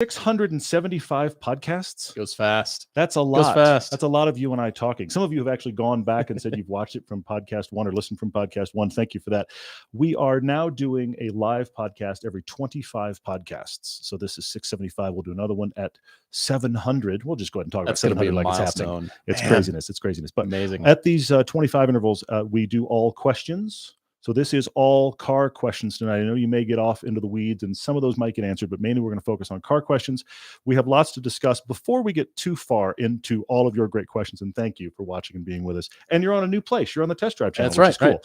675 podcasts. Goes fast. That's a lot. Goes fast. That's a lot of you and I talking. Some of you have actually gone back and said you've watched it from podcast one or listened from podcast one. Thank you for that. We are now doing a live podcast every 25 podcasts. So this is 675. We'll do another one at 700. We'll just go ahead and talk about 700 like it's happening. It's craziness. It's craziness. But amazing. At these 25 intervals, we do all questions. So this is all car questions tonight. I know you may get off into the weeds and some of those might get answered, but mainly we're going to focus on car questions. We have lots to discuss before we get too far into all of your great questions. And thank you for watching and being with us. And you're on a new place. You're on the Test Drive channel. That's right. Which is cool. Right.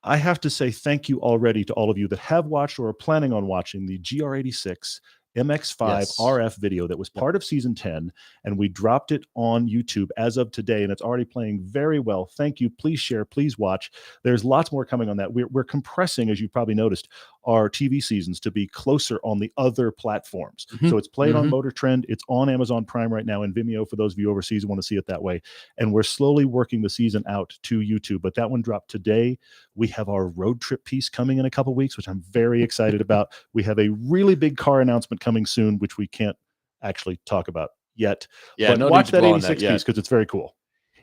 I have to say thank you already to all of you that have watched or are planning on watching the GR86 MX5 RF video that was part of season 10, and we dropped it on YouTube as of today, and it's already playing very well. Thank you. Please share, please watch. There's lots more coming on that. We're compressing, as you've probably noticed, our TV seasons to be closer on the other platforms. So it's played on Motor Trend. It's on Amazon Prime right now and Vimeo for those of you overseas who want to see it that way. And we're slowly working the season out to YouTube, but that one dropped today. We have our road trip piece coming in a couple weeks, which I'm very excited about. We have a really big car announcement coming soon, which we can't actually talk about yet. Yeah, but no watch need to that dwell on 86 that yet. piece because it's very cool.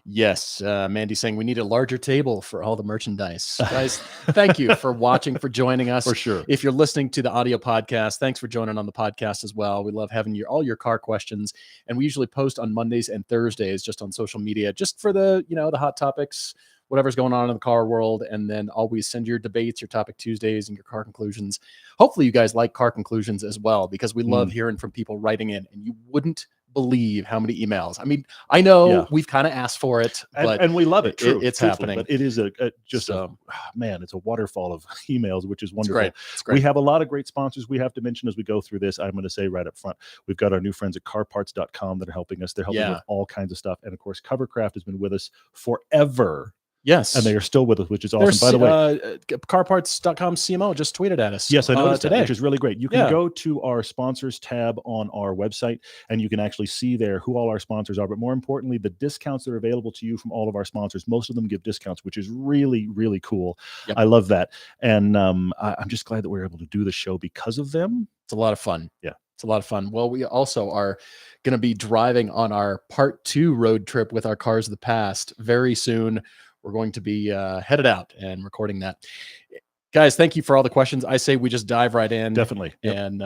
Yes, Mandy's saying we need a larger table for all the merchandise. Guys, thank you for watching, for joining us. For sure. If you're listening to the audio podcast, thanks for joining on the podcast as well. We love having all your car questions, and we usually post on Mondays and Thursdays just on social media, just for the the hot topics, whatever's going on in the car world, and then always send your debates, your topic Tuesdays, and your car conclusions. Hopefully you guys like car conclusions as well, because we love hearing from people writing in, and you wouldn't believe how many emails. I mean, I know we've kind of asked for it, but and we love it. It's happening. But it is it's a waterfall of emails, which is wonderful. It's great. We have a lot of great sponsors we have to mention as we go through this. I'm going to say right up front, we've got our new friends at carparts.com that are helping us. They're helping with all kinds of stuff. And of course, Covercraft has been with us forever. Yes. And they are still with us, which is awesome. By the way, carparts.com CMO just tweeted at us. Yes, I noticed today, which is really great. You can go to our sponsors tab on our website, and you can actually see there who all our sponsors are. But more importantly, the discounts that are available to you from all of our sponsors. Most of them give discounts, which is really, really cool. Yep. I love that. And I'm just glad that we're able to do the show because of them. It's a lot of fun. Yeah. It's a lot of fun. Well, we also are going to be driving on our part 2 road trip with our cars of the past very soon. We're going to be headed out and recording that. Guys, thank you for all the questions. I say we just dive right in. Definitely. Yep. And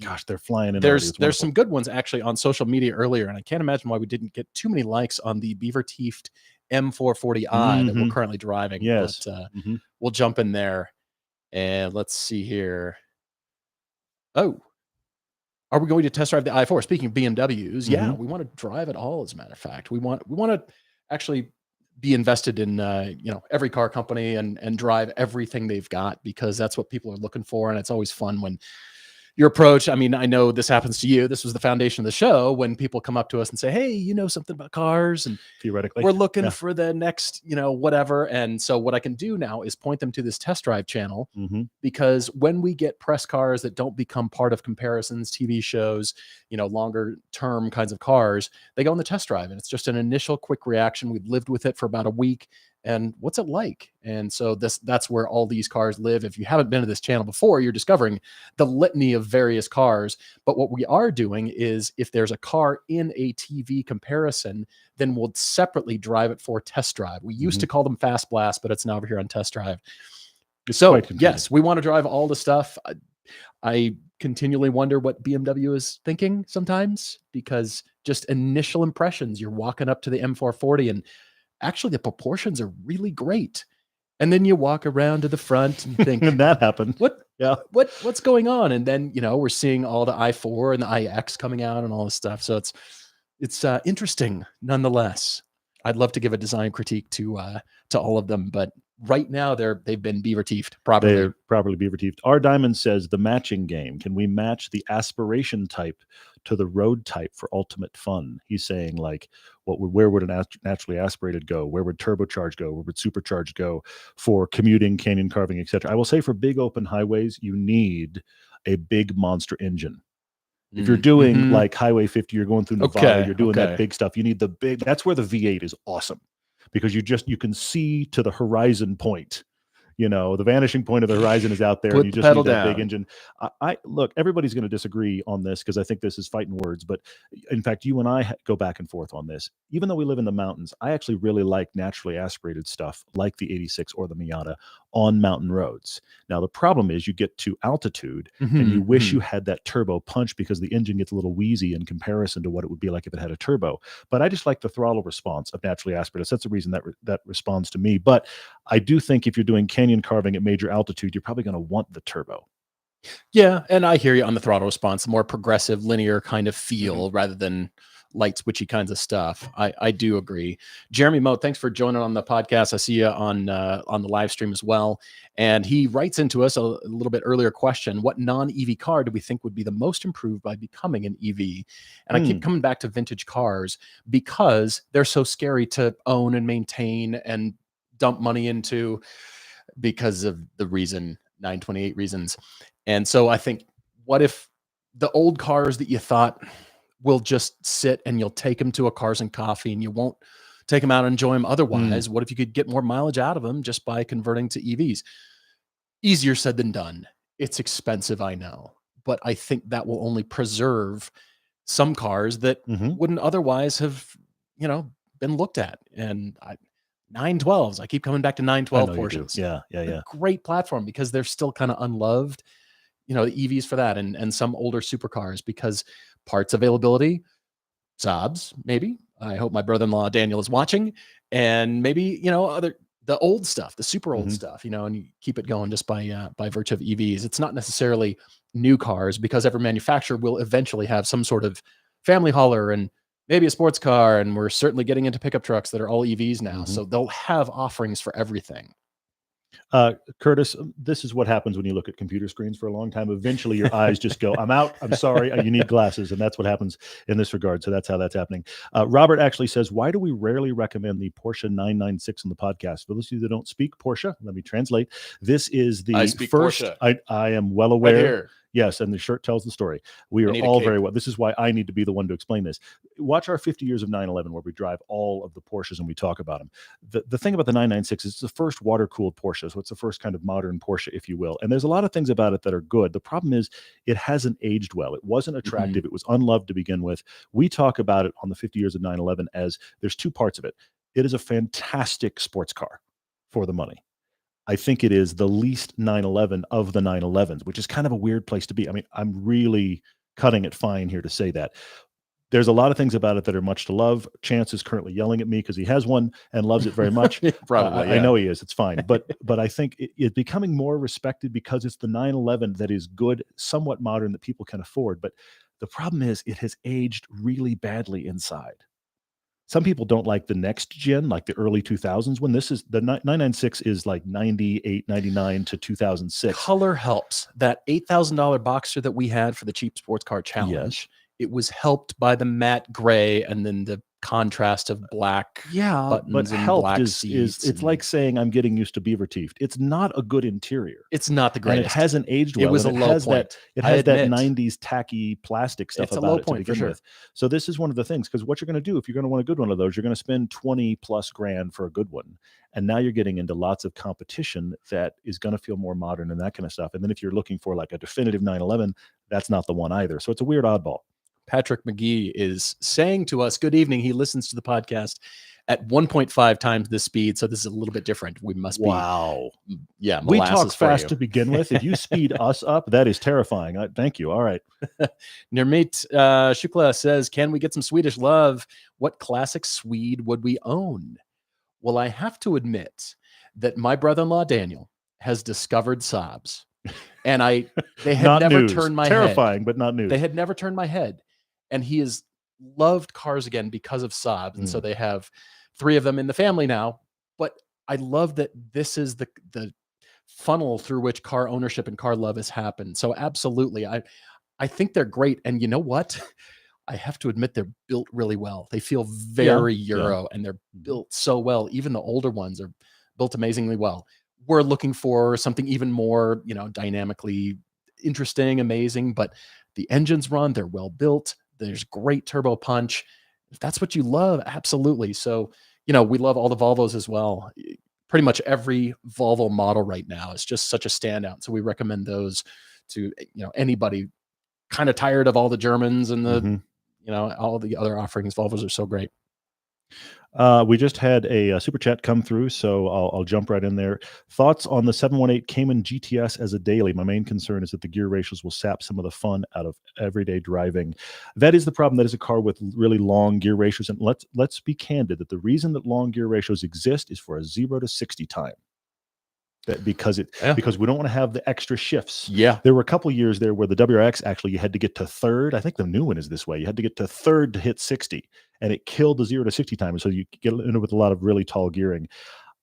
gosh, they're flying in. There's some good ones actually on social media earlier, and I can't imagine why we didn't get too many likes on the Beaver Teeth M440i that we're currently driving. Yes. But, we'll jump in there and let's see here. Oh, are we going to test drive the i4? Speaking of BMWs, yeah, we want to drive it all. As a matter of fact, we want to actually be invested in every car company and drive everything they've got, because that's what people are looking for. And it's always fun when your approach, I mean, I know this happens to you. This was the foundation of the show, when people come up to us and say, hey, you know something about cars, and theoretically we're looking for the next, whatever. And so what I can do now is point them to this test drive channel, because when we get press cars that don't become part of comparisons, TV shows, longer term kinds of cars, they go on the test drive, and it's just an initial quick reaction. We've lived with it for about a week. And what's it like? And so that's where all these cars live. If you haven't been to this channel before, you're discovering the litany of various cars. But what we are doing is, if there's a car in a TV comparison, then we'll separately drive it for test drive. We used to call them Fast Blast, but it's now over here on Test Drive. So yes, we want to drive all the stuff. I continually wonder what BMW is thinking sometimes, because just initial impressions, you're walking up to the M440 and actually the proportions are really great. And then you walk around to the front and think, and that happened. What's going on? And then, we're seeing all the i4 and the iX coming out and all this stuff. So it's interesting nonetheless. I'd love to give a design critique to all of them, but right now they've been beaver teethed properly. They're properly beaver teethed. R Diamond says the matching game. Can we match the aspiration type to the road type for ultimate fun? He's saying, like, where would an naturally aspirated go? Where would turbocharged go? Where would supercharged go for commuting, canyon carving, etc.? I will say for big open highways, you need a big monster engine. If you're doing like Highway 50, you're going through Nevada, you're doing that big stuff. You need the big. That's where the V8 is awesome, because you can see to the horizon point. The vanishing point of the horizon is out there, Put and you the just pedal need that big down. engine. I look, everybody's going to disagree on this because I think this is fighting words. But in fact, you and I go back and forth on this. Even though we live in the mountains, I actually really like naturally aspirated stuff like the 86 or the Miata on mountain roads. Now, the problem is you get to altitude and you wish you had that turbo punch because the engine gets a little wheezy in comparison to what it would be like if it had a turbo. But I just like the throttle response of naturally aspirated. That's the reason that responds to me. But I do think if you're doing canyon carving at major altitude, you're probably going to want the turbo. Yeah, and I hear you on the throttle response, more progressive, linear kind of feel rather than light switchy kinds of stuff. I do agree. Jeremy Moe, thanks for joining on the podcast. I see you on the live stream as well. And he writes into us a little bit earlier question: what non-EV car do we think would be the most improved by becoming an EV? And I keep coming back to vintage cars because they're so scary to own and maintain and dump money into because of the reason 928 reasons. And so I think, what if the old cars that you thought will just sit and you'll take them to a Cars and Coffee and you won't take them out and enjoy them otherwise? What if you could get more mileage out of them just by converting to EVs? Easier said than done. It's expensive, I know, but I think that will only preserve some cars that wouldn't otherwise have, been looked at. And 912s. I keep coming back to 912 Porsches. Yeah. Great platform because they're still kind of unloved. The EVs for that, and some older supercars, because parts availability, Saabs, maybe. I hope my brother-in-law Daniel is watching, and maybe the old stuff, the super old stuff, and you keep it going just by virtue of EVs. It's not necessarily new cars, because every manufacturer will eventually have some sort of family hauler and maybe a sports car, and we're certainly getting into pickup trucks that are all EVs now. So they'll have offerings for everything. Curtis, this is what happens when you look at computer screens for a long time. Eventually your eyes just go, I'm out. I'm sorry. You need glasses. And that's what happens in this regard. So that's how that's happening. Robert actually says, why do we rarely recommend the Porsche 996 on the podcast? For those of you that don't speak Porsche, let me translate. This is the first. I am well aware. Right here. Yes, and the shirt tells the story. We are all very well. This is why I need to be the one to explain this. Watch our 50 years of 911, where we drive all of the Porsches and we talk about them. The thing about the 996 is it's the first water-cooled Porsche, so it's the first kind of modern Porsche, if you will. And there's a lot of things about it that are good. The problem is it hasn't aged well. It wasn't attractive. It was unloved to begin with. We talk about it on the 50 years of 911 as there's two parts of it. It is a fantastic sports car for the money. I think it is the least 911 of the 911s, which is kind of a weird place to be. I mean, I'm really cutting it fine here to say that. There's a lot of things about it that are much to love. Chance is currently yelling at me because he has one and loves it very much. Probably, I know he is. It's fine. But I think it's becoming more respected because it's the 911 that is good, somewhat modern, that people can afford. But the problem is it has aged really badly inside. Some people don't like the next gen, like the early 2000s, when this is the 996 is like 98, 99 to 2006. Color helps. That $8,000 Boxster that we had for the cheap sports car challenge, it was helped by the matte gray and then the contrast of black buttons, but and helped black is seats. It's like saying I'm getting used to beaver teeth. It's not a good interior. It's not the greatest. And it hasn't aged well. It was a low point. It has that 90s tacky plastic stuff about it to begin with. So this is one of the things, because what you're going to do if you're going to want a good one of those, you're going to spend 20 plus grand for a good one. And now you're getting into lots of competition that is going to feel more modern and that kind of stuff. And then if you're looking for like a definitive 911, that's not the one either. So it's a weird oddball. Patrick McGee is saying to us, good evening. He listens to the podcast at 1.5 times the speed. So this is a little bit different. We must be. Wow. Yeah. We talk fast to begin with. If you speed us up, that is terrifying. Thank you. All right. Nirmit Shukla says, can we get some Swedish love? What classic Swede would we own? Well, I have to admit that my brother-in-law, Daniel, has discovered Saabs. And they had never turned my head. Terrifying, but not news. They had never turned my head. And he has loved cars again because of Saab. And so they have 3 of them in the family now. But I love that this is the funnel through which car ownership and car love has happened. So absolutely. I think they're great. And you know what? I have to admit they're built really well. They feel very Euro and they're built so well. Even the older ones are built amazingly well. We're looking for something even more, dynamically interesting, amazing, but the engines run, they're well built. There's great turbo punch. If that's what you love, absolutely. So, we love all the Volvos as well. pretty much every Volvo model right now is just such a standout. So we recommend those to, anybody kind of tired of all the Germans and the, all the other offerings. Volvos are so great. We just had a super chat come through, so I'll jump right in there. Thoughts on the 718 Cayman GTS as a daily? My main concern is that the gear ratios will sap some of the fun out of everyday driving. That is the problem. That is a car with really long gear ratios, and let's be candid that the reason that long gear ratios exist is for a 0 to 60 time. Because we don't want to have the extra shifts. Yeah, there were a couple years there where the WRX actually you had to get to third. I think the new one is this way. You had to get to third to hit 60, and it killed the 0 to 60 time. So you get into with a lot of really tall gearing.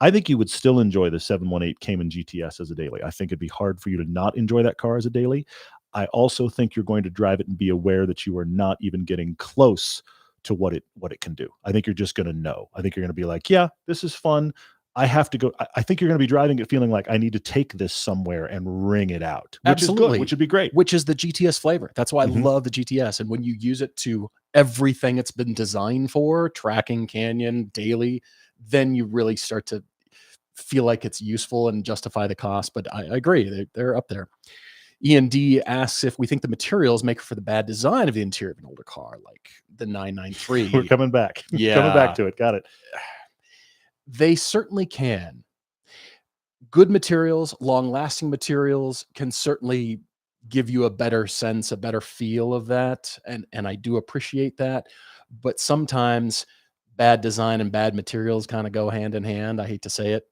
I think you would still enjoy the 718 Cayman GTS as a daily. I think it'd be hard for you to not enjoy that car as a daily. I also think you're going to drive it and be aware that you are not even getting close to what it can do. I think you're just going to know. I think you're going to be like, yeah, this is fun. I have to go. I think you're going to be driving it feeling like I need to take this somewhere and wring it out. Which absolutely. Is good, which would be great. Which is the GTS flavor. That's why I love the GTS. And when you use it to everything it's been designed for, tracking, canyon, daily, then you really start to feel like it's useful and justify the cost. But I agree. They're up there. Ian D asks if we think the materials make for the bad design of the interior of an older car, like the 993. We're coming back. Yeah. Coming back to it. Got it. They certainly can. Good materials, long-lasting materials can certainly give you a better sense, a better feel of that. And I do appreciate that. But sometimes bad design and bad materials kind of go hand in hand. I hate to say it.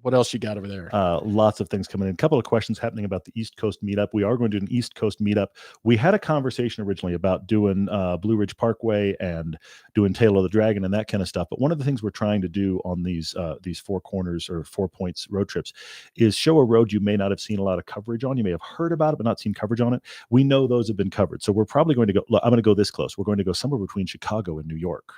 What else you got over there? Lots of things coming in. A couple of questions happening about the East Coast meetup. We are going to do an East Coast meetup. We had a conversation originally about doing Blue Ridge Parkway and doing Tail of the Dragon and that kind of stuff. But one of the things we're trying to do on these 4 corners or 4 points road trips is show a road you may not have seen a lot of coverage on. You may have heard about it, but not seen coverage on it. We know those have been covered. So we're probably going to go, look, I'm going to go this close. We're going to go somewhere between Chicago and New York.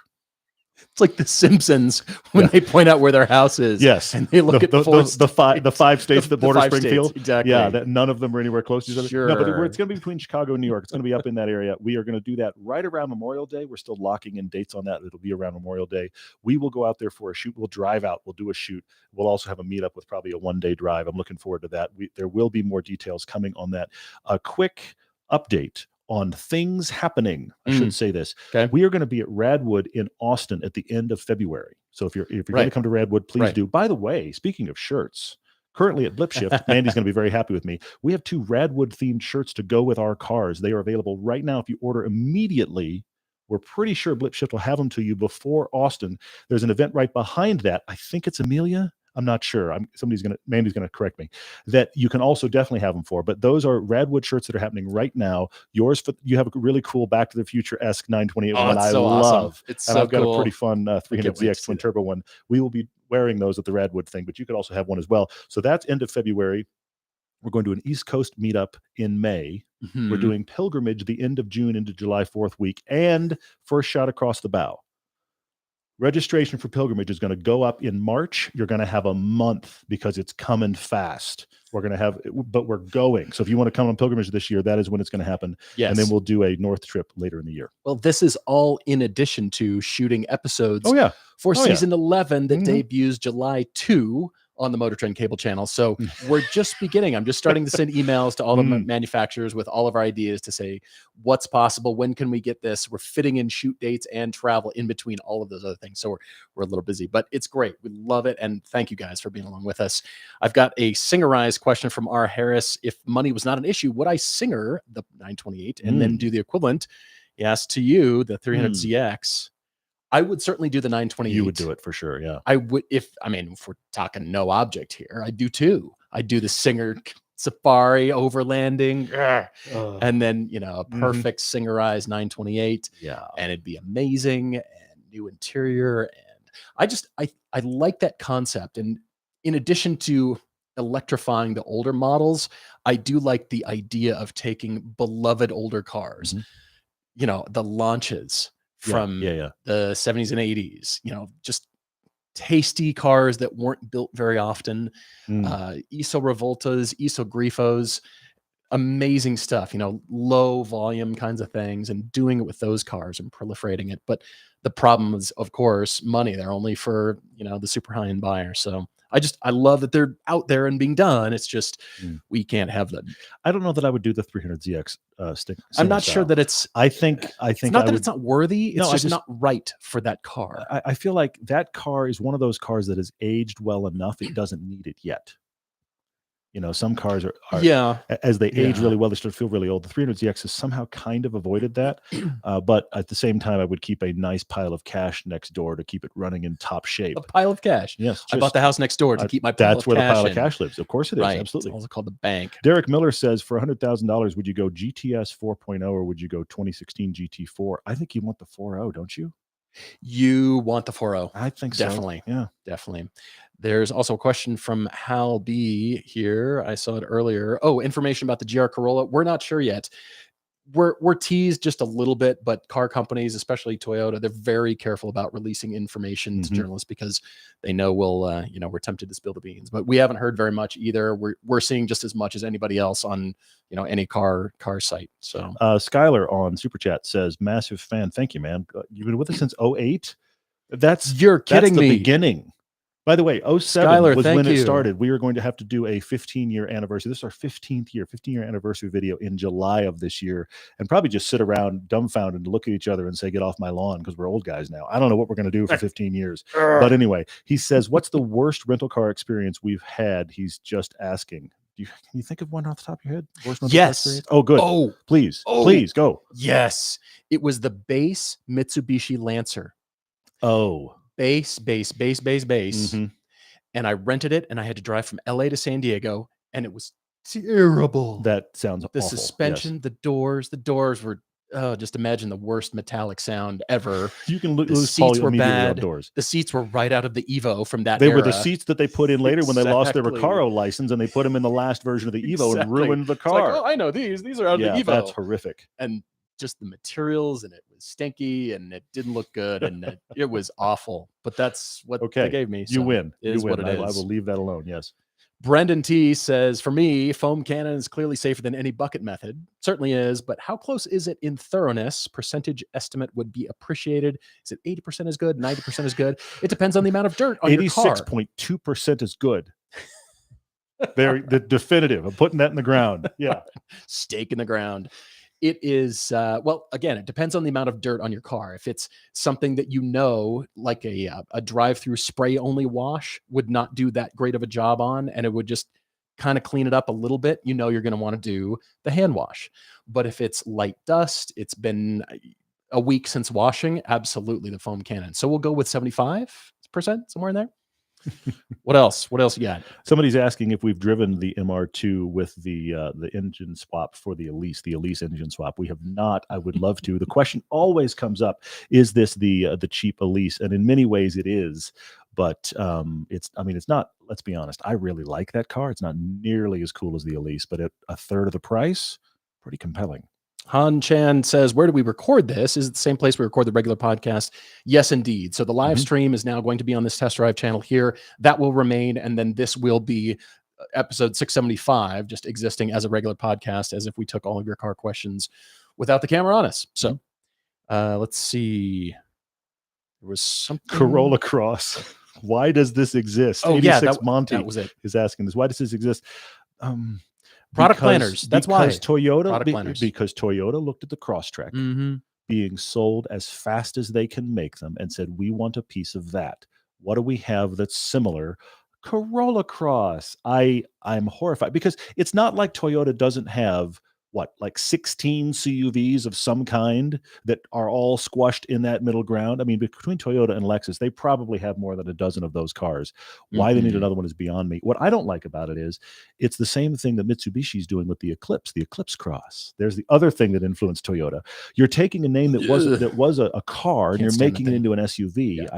It's like the Simpsons when they point out where their house is. Yes, and they look at the 5 states that border Springfield. Exactly. Yeah, that none of them are anywhere close to each other. Sure. No, but it's going to be between Chicago and New York. It's going to be up in that area. We are going to do that right around Memorial Day. We're still locking in dates on that. It'll be around Memorial Day. We will go out there for a shoot. We'll drive out. We'll do a shoot. We'll also have a meetup with probably a 1-day drive. I'm looking forward to that. There will be more details coming on that. A quick update on things happening. I should say this. Okay. We are going to be at Radwood in Austin at the end of February. So if you're going to come to Radwood, please do. By the way, speaking of shirts, currently at Blip Shift, Mandy's going to be very happy with me. We have 2 Radwood themed shirts to go with our cars. They are available right now. If you order immediately, we're pretty sure Blip Shift will have them to you before Austin. There's an event right behind that. I think it's Amelia. I'm not sure. Mandy's going to correct me. That you can also definitely have them for. But those are Radwood shirts that are happening right now. You have a really cool Back to the Future-esque 928 one I love. Awesome. It's and so I've got cool. a pretty fun 300ZX twin turbo one. We will be wearing those at the Radwood thing, but you could also have one as well. So that's end of February. We're going to an East Coast meetup in May. We're doing pilgrimage the end of June into July 4th week, and first shot across the bow. Registration for pilgrimage is going to go up in March. You're going to have a month because it's coming fast. But we're going. So if you want to come on pilgrimage this year, that is when it's going to happen. Yes. And then we'll do a North trip later in the year. Well, this is all in addition to shooting episodes for season 11 that debuts July 2 on the Motor Trend cable channel. So we're just beginning. I'm just starting to send emails to all the manufacturers with all of our ideas to say what's possible. When can we get this? We're fitting in shoot dates and travel in between all of those other things. So we're a little busy, but it's great. We love it. And thank you guys for being along with us. I've got a singerized question from R. Harris. If money was not an issue, would I singer the 928 and then do the equivalent? Yes, to you, the 300ZX. I would certainly do the 928. You would do it for sure, yeah. I would, if we're talking no object here, I do too. I do the Singer Safari overlanding, and then a perfect singerized 928. Yeah, and it'd be amazing and new interior. And I like that concept. And in addition to electrifying the older models, I do like the idea of taking beloved older cars. The launches from the 70s and 80s, just tasty cars that weren't built very often. ESO Revoltas, ESO Grifos, amazing stuff, low volume kinds of things, and doing it with those cars and proliferating it. But the problem is, of course, money. They're only for, the super high-end buyer. So I love that they're out there and being done. It's just we can't have them. I don't know that I would do the 300ZX stick. I'm not sure that it's. I think it's not that it's not worthy. It's just not right for that car. I feel like that car is one of those cars that has aged well enough. It doesn't need it yet. Some cars are as they age really well, they start to feel really old. The 300ZX has somehow kind of avoided that. But at the same time, I would keep a nice pile of cash next door to keep it running in top shape. A pile of cash. Yes. I bought the house next door to keep my pile of cash. That's where the pile of cash lives. Of course it is. Right. Absolutely. It's also called the bank. Derek Miller says, for $100,000, would you go GTS 4.0 or would you go 2016 GT4? I think you want the 4.0, don't you? You want the 4.0. I think definitely. So. Yeah, definitely. There's also a question from Hal B here. I saw it earlier. Oh, information about the GR Corolla. We're not sure yet. We're teased just a little bit, but car companies, especially Toyota, they're very careful about releasing information to journalists because they know we're tempted to spill the beans. But we haven't heard very much either. We're seeing just as much as anybody else on any car site. So Skylar on Super Chat says, massive fan. Thank you, man. You've been with us since 2008. You're kidding me. The beginning. By the way, 2007 Skylar, was when it started. We are going to have to do a 15-year anniversary. This is our 15-year anniversary video in July of this year, and probably just sit around dumbfounded and look at each other and say, get off my lawn, because we're old guys now. I don't know what we're going to do for 15 years. But anyway, he says, what's the worst rental car experience we've had? He's just asking. Can you think of one off the top of your head? Worst rental car experience? Oh, good. Oh, please go. Yes. It was the base Mitsubishi Lancer. Oh. Base. And I rented it, and I had to drive from LA to San Diego, and it was terrible. That sounds the awful. Suspension, yes. The doors were just imagine the worst metallic sound ever. You can lose. The seats were bad. Outdoors. The seats were right out of the Evo from that They era. were the seats that they put in later when they lost their Recaro license, and they put them in the last version of the Evo and ruined the car. It's like, I know these are out of the Evo. That's horrific. And just the materials, and it was stinky, and it didn't look good, and it was awful. But that's what they gave me. So you win. It is what it is. I will leave that alone. Yes. Brendan T says, for me, foam cannon is clearly safer than any bucket method. Certainly is, but how close is it in thoroughness? Percentage estimate would be appreciated. Is it 80% is good? 90% is good? It depends on the amount of dirt on your car. 86.2% is good. Very definitive. I'm putting that in the ground. Yeah. Stake in the ground. It is, again, it depends on the amount of dirt on your car. If it's something that like a drive-through spray-only wash would not do that great of a job on, and it would just kind of clean it up a little bit, you're going to want to do the hand wash. But if it's light dust, it's been a week since washing, absolutely the foam cannon. So we'll go with 75%, somewhere in there. What else you got? Somebody's asking if we've driven the MR2 with the engine swap for the Elise engine swap. We have not. I would love to. The question always comes up: is this the cheap Elise? And in many ways, it is. But it's not. Let's be honest. I really like that car. It's not nearly as cool as the Elise, but at a third of the price, pretty compelling. Han Chan says, where do we record this? Is it the same place we record the regular podcast? Yes, indeed. So the live stream is now going to be on this test drive channel here. That will remain. And then this will be episode 675, just existing as a regular podcast, as if we took all of your car questions without the camera on us. So let's see. There was something. Corolla Cross. Why does this exist? Oh, yeah. Monty that was it. Is asking this. Why does this exist? Product planners. That's why. Because Toyota looked at the Crosstrek being sold as fast as they can make them and said, we want a piece of that. What do we have that's similar? Corolla Cross. I'm horrified because it's not like Toyota doesn't have like 16 CUVs of some kind that are all squashed in that middle ground. I mean, between Toyota and Lexus, they probably have more than a dozen of those cars. Why they need another one is beyond me. What I don't like about it is it's the same thing that Mitsubishi's doing with the Eclipse Cross. There's the other thing that influenced Toyota. You're taking a name that was a car and you're making it into an SUV.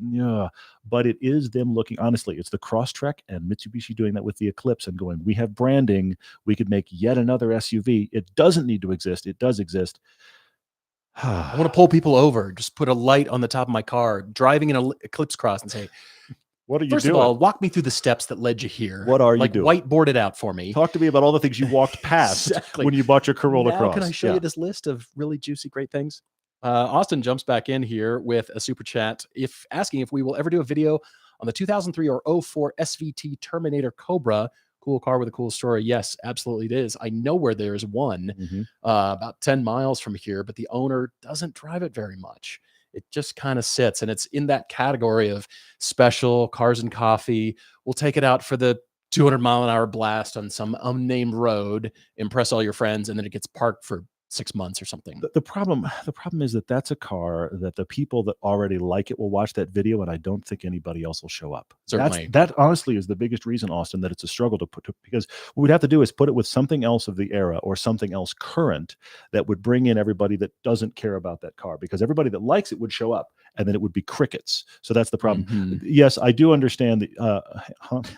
Yeah. But it is them looking, honestly, it's the Crosstrek and Mitsubishi doing that with the Eclipse and going, we have branding, we could make yet another SUV. It doesn't need to exist. It does exist. I want to pull people over, just put a light on the top of my car, driving in an Eclipse Cross and say, What are you First doing? of all, walk me through the steps that led you here. What are you doing? Whiteboard it out for me. Talk to me about all the things you walked past when you bought your Corolla Cross. Can I show you this list of really juicy, great things? Austin jumps back in here with a super chat, asking if we will ever do a video on the 2003 or 04 SVT Terminator Cobra. Cool car with a cool story. Yes, absolutely it is. I know where there's one about 10 miles from here, but the owner doesn't drive it very much. It just kind of sits, and it's in that category of special cars and coffee. We'll take it out for the 200-mile-an-hour blast on some unnamed road, impress all your friends, and then it gets parked for 6 months or something. The problem is that that's a car that the people that already like it will watch that video, and I don't think anybody else will show up. Certainly. That honestly is the biggest reason, Austin, that it's a struggle to put because what we'd have to do is put it with something else of the era or something else current that would bring in everybody that doesn't care about that car, because everybody that likes it would show up, and then it would be crickets. So that's the problem. Yes, I do understand that.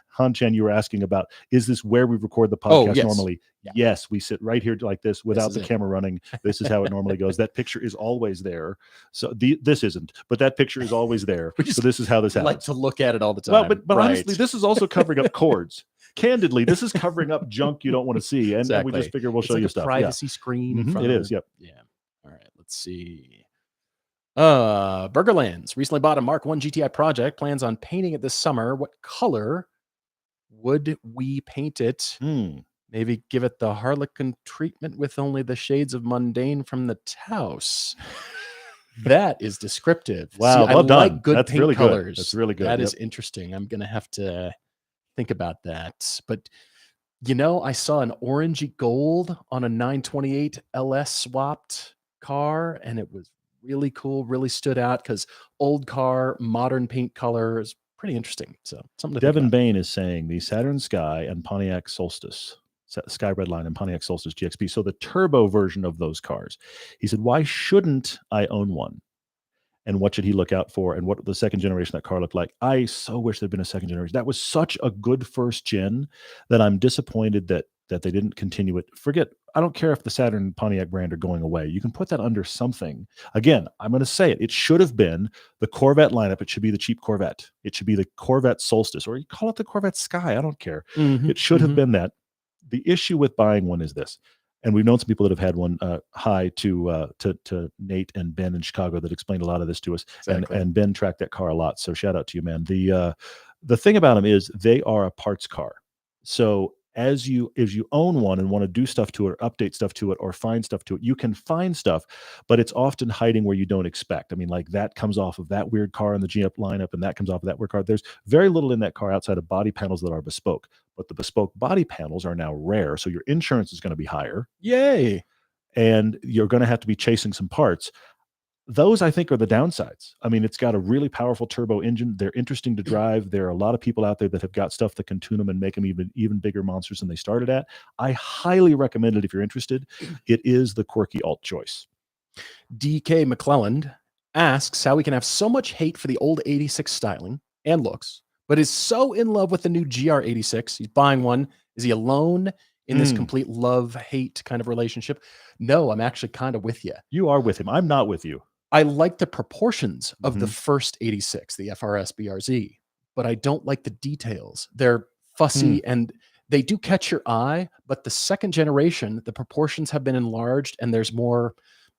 Han Chen, you were asking about, is this where we record the podcast normally? Yeah. Yes, we sit right here like this without the camera running. This is how it normally goes. That picture is always there. So this isn't, but that picture is always there. So this is how this happens. Like to look at it all the time. Well, but honestly, this is also covering up cords. Candidly, this is covering up junk you don't want to see, and we just figure we'll show you stuff. Privacy screen. It is. Yep. Yeah. All right. Let's see. Burgerlands recently bought a Mark 1 GTI project. Plans on painting it this summer. What color would we paint it? Maybe give it the Harlequin treatment with only the shades of mundane from the Taos. That is descriptive. Wow, See, well done. Like good That's paint really colors. good. That's really good. That is interesting. I'm gonna have to think about that. But I saw an orangey gold on a 928 LS swapped car, and it was really cool. Really stood out because old car, modern paint color is pretty interesting. So something to Devin think about. Bain is saying the Saturn Sky and Pontiac Solstice. Sky Redline and Pontiac Solstice GXP. So the turbo version of those cars. He said, why shouldn't I own one? And what should he look out for? And what the second generation of that car looked like? I so wish there'd been a second generation. That was such a good first gen that I'm disappointed that they didn't continue it. I don't care if the Saturn and Pontiac brand are going away. You can put that under something. Again, I'm going to say it. It should have been the Corvette lineup. It should be the cheap Corvette. It should be the Corvette Solstice, or you call it the Corvette Sky. I don't care. It should have been that. The issue with buying one is this, and we've known some people that have had one. Hi to Nate and Ben in Chicago that explained a lot of this to us, and Ben tracked that car a lot. So shout out to you, man. The thing about them is they are a parts car. So as you own one and want to do stuff to it, or update stuff to it, or find stuff to it, you can find stuff, but it's often hiding where you don't expect. I mean, like that comes off of that weird car in the GM lineup, and that comes off of that weird car. There's very little in that car outside of body panels that are bespoke, but the bespoke body panels are now rare. So your insurance is going to be higher. Yay. And you're going to have to be chasing some parts. Those, I think, are the downsides. I mean, it's got a really powerful turbo engine. They're interesting to drive. There are a lot of people out there that have got stuff that can tune them and make them even bigger monsters than they started at. I highly recommend it if you're interested. It is the quirky alt choice. DK McClelland asks how we can have so much hate for the old 86 styling and looks, but is so in love with the new GR86. He's buying one. Is he alone in this complete love-hate kind of relationship? No, I'm actually kind of with you. You are with him. I'm not with you. I like the proportions of the first 86, the FRS BRZ, but I don't like the details. They're fussy and they do catch your eye, but the second generation, the proportions have been enlarged and there's more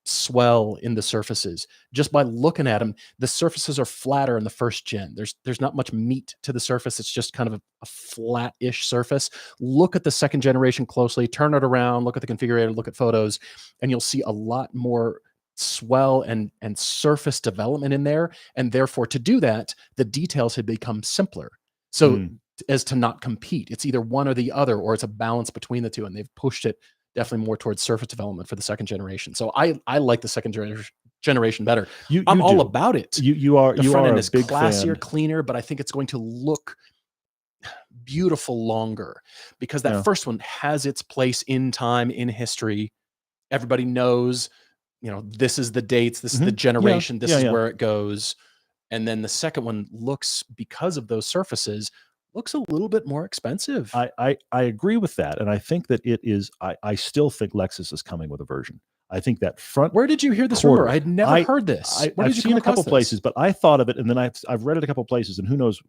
swell in the surfaces. Just by looking at them, the surfaces are flatter in the first gen. There's not much meat to the surface. It's just kind of a flat-ish surface. Look at the second generation closely, turn it around, look at the configurator, look at photos, and you'll see a lot more swell and surface development in there. And therefore, to do that, the details had become simpler. So as to not compete, it's either one or the other, or it's a balance between the two. And they've pushed it definitely more towards surface development for the second generation. So I like the second generation better. I'm all about it. You are the front end is big classier, fan. cleaner, but I think it's going to look beautiful longer because that first one has its place in time, in history. Everybody knows, this is the dates, this is the generation, this is where it goes. And then the second one looks, because of those surfaces, looks a little bit more expensive. I agree with that. And I think that it is, I still think Lexus is coming with a version. I think that front. Where did you hear this quarter, rumor? I'd never heard this. Where I've did you seen come a couple across this? places, but I thought of it, and then I've read it a couple places, and who knows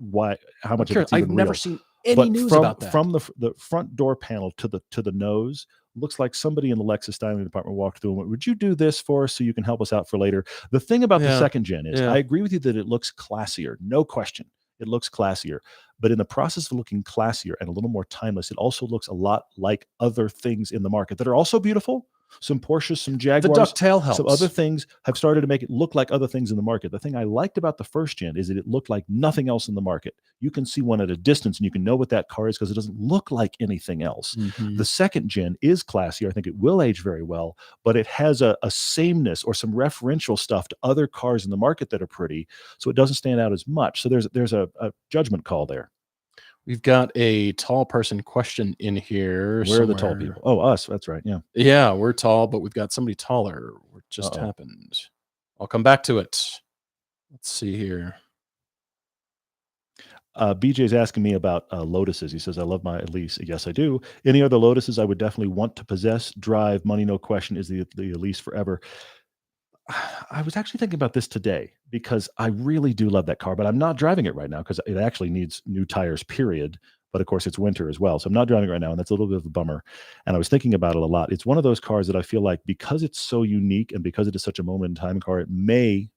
how much of it's even I've never real. seen any But news about that. From the front door panel to the nose, looks like somebody in the Lexus styling department walked through and went, "Would you do this for us so you can help us out for later?" The thing about the second gen is, I agree with you that it looks classier, no question. It looks classier, but in the process of looking classier and a little more timeless, it also looks a lot like other things in the market that are also beautiful. Some Porsches, some Jaguars, the ducktail helps. Some other things have started to make it look like other things in the market. The thing I liked about the first gen is that it looked like nothing else in the market. You can see one at a distance and you can know what that car is because it doesn't look like anything else. The second gen is classier. I think it will age very well, but it has a sameness or some referential stuff to other cars in the market that are pretty, so it doesn't stand out as much. So there's a judgment call there. We've got a tall person question in here. Where are the tall people? Oh, us. That's right. Yeah. Yeah, we're tall, but we've got somebody taller. What just happened? I'll come back to it. Let's see here. BJ's asking me about Lotuses. He says, I love my Elise. Yes, I do. Any other Lotuses I would definitely want to possess, drive, money, no question, is the Elise forever. I was actually thinking about this today because I really do love that car, but I'm not driving it right now because it actually needs new tires, period. But of course, it's winter as well. So I'm not driving it right now, and that's a little bit of a bummer. And I was thinking about it a lot. It's one of those cars that I feel like because it's so unique and because it is such a moment in time car, it may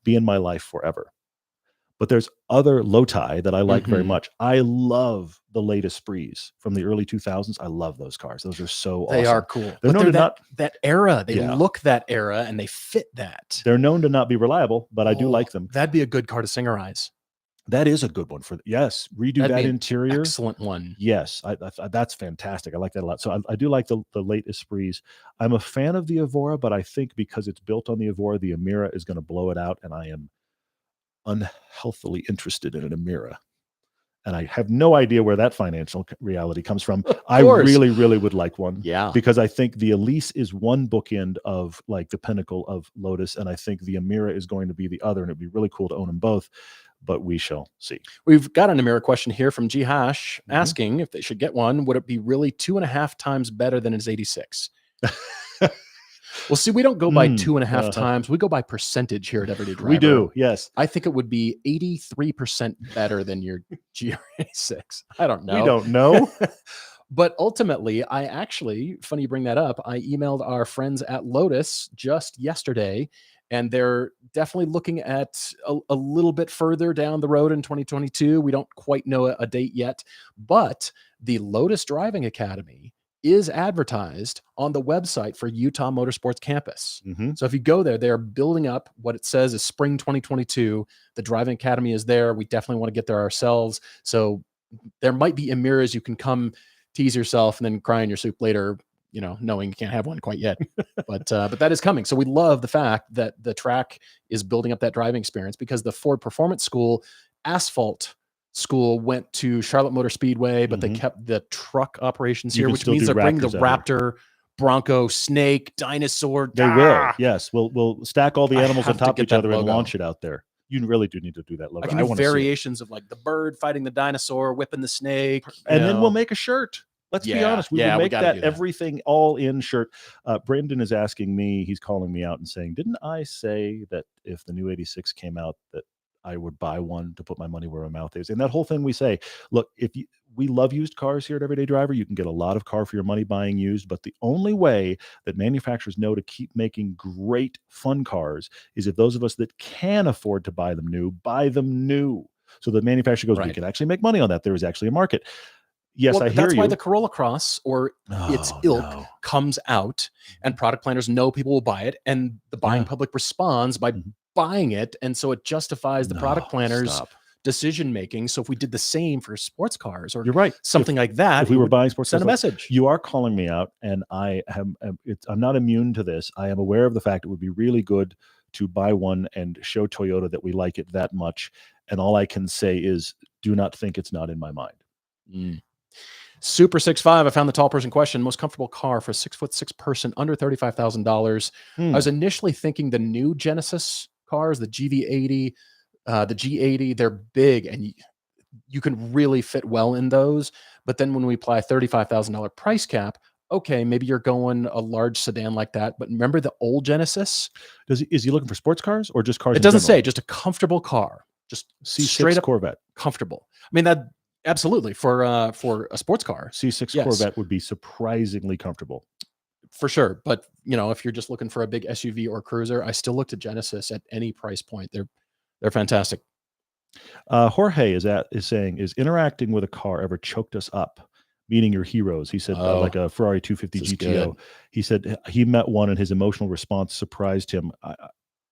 be in my life forever. But there's other Loti that I like very much. I love the latest Sprees from the early 2000s. I love those cars. Those are so awesome. They are cool. They're known to that era. They look that era and they fit that. They're known to not be reliable, but I do like them. That'd be a good car to singerize. That is a good one redo that interior. Excellent one. Yes, that's fantastic. I like that a lot. So I do like the late Esprits. I'm a fan of the Evora, but I think because it's built on the Evora, the Emira is going to blow it out, and I am unhealthily interested in an Emira. And I have no idea where that financial reality comes from. I really, really would like one. Yeah. Because I think the Elise is one bookend of like the pinnacle of Lotus, and I think the Emira is going to be the other, and it'd be really cool to own them both. But we shall see. We've got an Emira question here from G Hash asking if they should get one. Would it be really 2.5 times better than his 86? Well, see, we don't go by 2.5 times. We go by percentage here at Everyday Driver. We do, yes. I think it would be 83% better than your GR86. I don't know. We don't know. But ultimately, I actually, funny you bring that up, I emailed our friends at Lotus just yesterday, and they're definitely looking at a little bit further down the road in 2022. We don't quite know a date yet, but the Lotus Driving Academy is advertised on the website for Utah Motorsports Campus. So if you go there, they're building up what it says is spring 2022. The Driving Academy is there. We definitely want to get there ourselves. So there might be Emiras you can come tease yourself and then cry in your soup later, you know, knowing you can't have one quite yet. But that is coming. So we love the fact that the track is building up that driving experience, because the Ford Performance School asphalt school went to Charlotte Motor Speedway, but they kept the truck operations here, which means they're bringing the Raptor, Bronco, Snake, Dinosaur. They will. Yes. We'll stack all the animals on top of each other and launch it out there. You really do need to do that logo. I can do variations of like the bird fighting the dinosaur, whipping the snake. And then we'll make a shirt. Let's be honest. We will make that everything all in shirt. Brendan is asking me, he's calling me out and saying, didn't I say that if the new 86 came out that I would buy one to put my money where my mouth is? And that whole thing we say, look, we love used cars here at Everyday Driver. You can get a lot of car for your money buying used, but the only way that manufacturers know to keep making great fun cars is if those of us that can afford to buy them new. So the manufacturer goes, we can actually make money on that. There is actually a market. Yes, I hear you. That's why the Corolla Cross or its ilk comes out, and product planners know people will buy it, and the buying public responds by buying it, and so it justifies the product planners' decision making. So if we did the same for sports cars or something like that, if we were buying sports cars, send a message. You are calling me out, and I'm not immune to this. I am aware of the fact it would be really good to buy one and show Toyota that we like it that much. And all I can say is, do not think it's not in my mind. Super 6'5", I found the tall person question. Most comfortable car for a 6'6" person under $35,000. I was initially thinking the new Genesis cars, the GV80, the G80. They're big and you can really fit well in those. But then when we apply $35,000 price cap, okay, maybe you're going a large sedan like that, but remember the old Genesis? Is he looking for sports cars or just cars? It doesn't say, just a comfortable car, just C6 straight up Corvette. comfortable. I mean, that absolutely for a sports car. C6 Yes. Corvette would be surprisingly comfortable. For sure. But if you're just looking for a big SUV or cruiser, I still look to Genesis at any price point. They're fantastic. Jorge is saying, is interacting with a car ever choked us up? Meaning your heroes. He said, like a Ferrari 250 GTO. Good. He said he met one and his emotional response surprised him.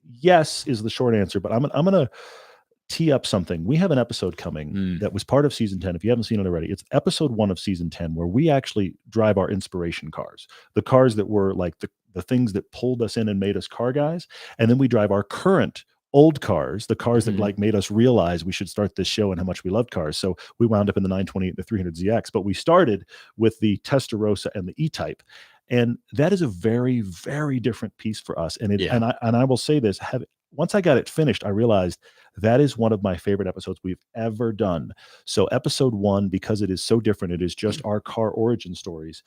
Yes is the short answer, but I'm going to tee up something. We have an episode coming that was part of season 10. If you haven't seen it already, it's episode 1 of season 10, where we actually drive our inspiration cars, the cars that were like the things that pulled us in and made us car guys. And then we drive our current old cars, the cars that like made us realize we should start this show and how much we loved cars. So we wound up in the 928 and the 300ZX, but we started with the Testarossa and the E-Type. And that is a very, very different piece for us. And and I will say this, once I got it finished, I realized that is one of my favorite episodes we've ever done. So episode 1, because it is so different, it is just our car origin stories.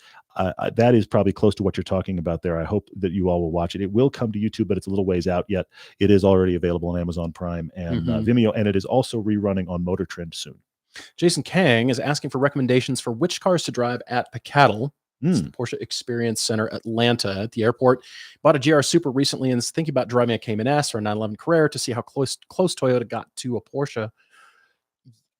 That is probably close to what you're talking about there. I hope that you all will watch it. It will come to YouTube, but it's a little ways out yet. It is already available on Amazon Prime and Vimeo, and it is also rerunning on Motor Trend soon. Jason Kang is asking for recommendations for which cars to drive at Practicality. It's the Porsche Experience Center, Atlanta, at the airport. Bought a GR Super recently and is thinking about driving a Cayman S or a 911 Carrera to see how close Toyota got to a Porsche.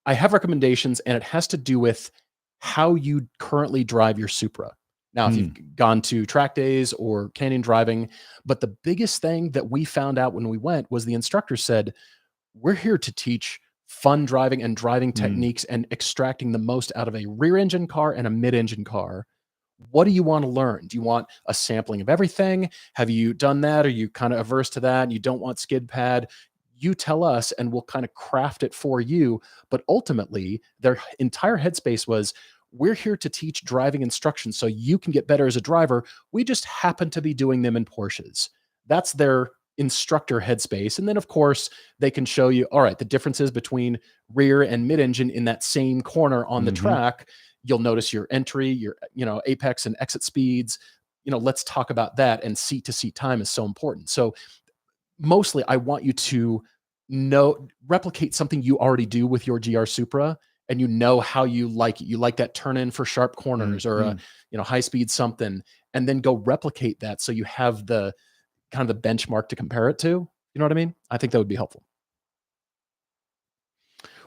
I have recommendations, and it has to do with how you currently drive your Supra. Now, if you've gone to track days or canyon driving, but the biggest thing that we found out when we went was the instructor said, we're here to teach fun driving and driving techniques and extracting the most out of a rear engine car and a mid-engine car. What do you want to learn? Do you want a sampling of everything? Have you done that? Are you kind of averse to that? And you don't want skid pad? You tell us and we'll kind of craft it for you. But ultimately, their entire headspace was, we're here to teach driving instructions so you can get better as a driver. We just happen to be doing them in Porsches. That's their instructor headspace. And then, of course, they can show you, all right, the differences between rear and mid-engine in that same corner on the track. You'll notice your entry, your apex and exit speeds. Let's talk about that. And seat to seat time is so important. So mostly I want you to replicate something you already do with your GR Supra, and how you like it. You like that turn in for sharp corners or a high speed something, and then go replicate that so you have the kind of the benchmark to compare it to. You know what I mean? I think that would be helpful.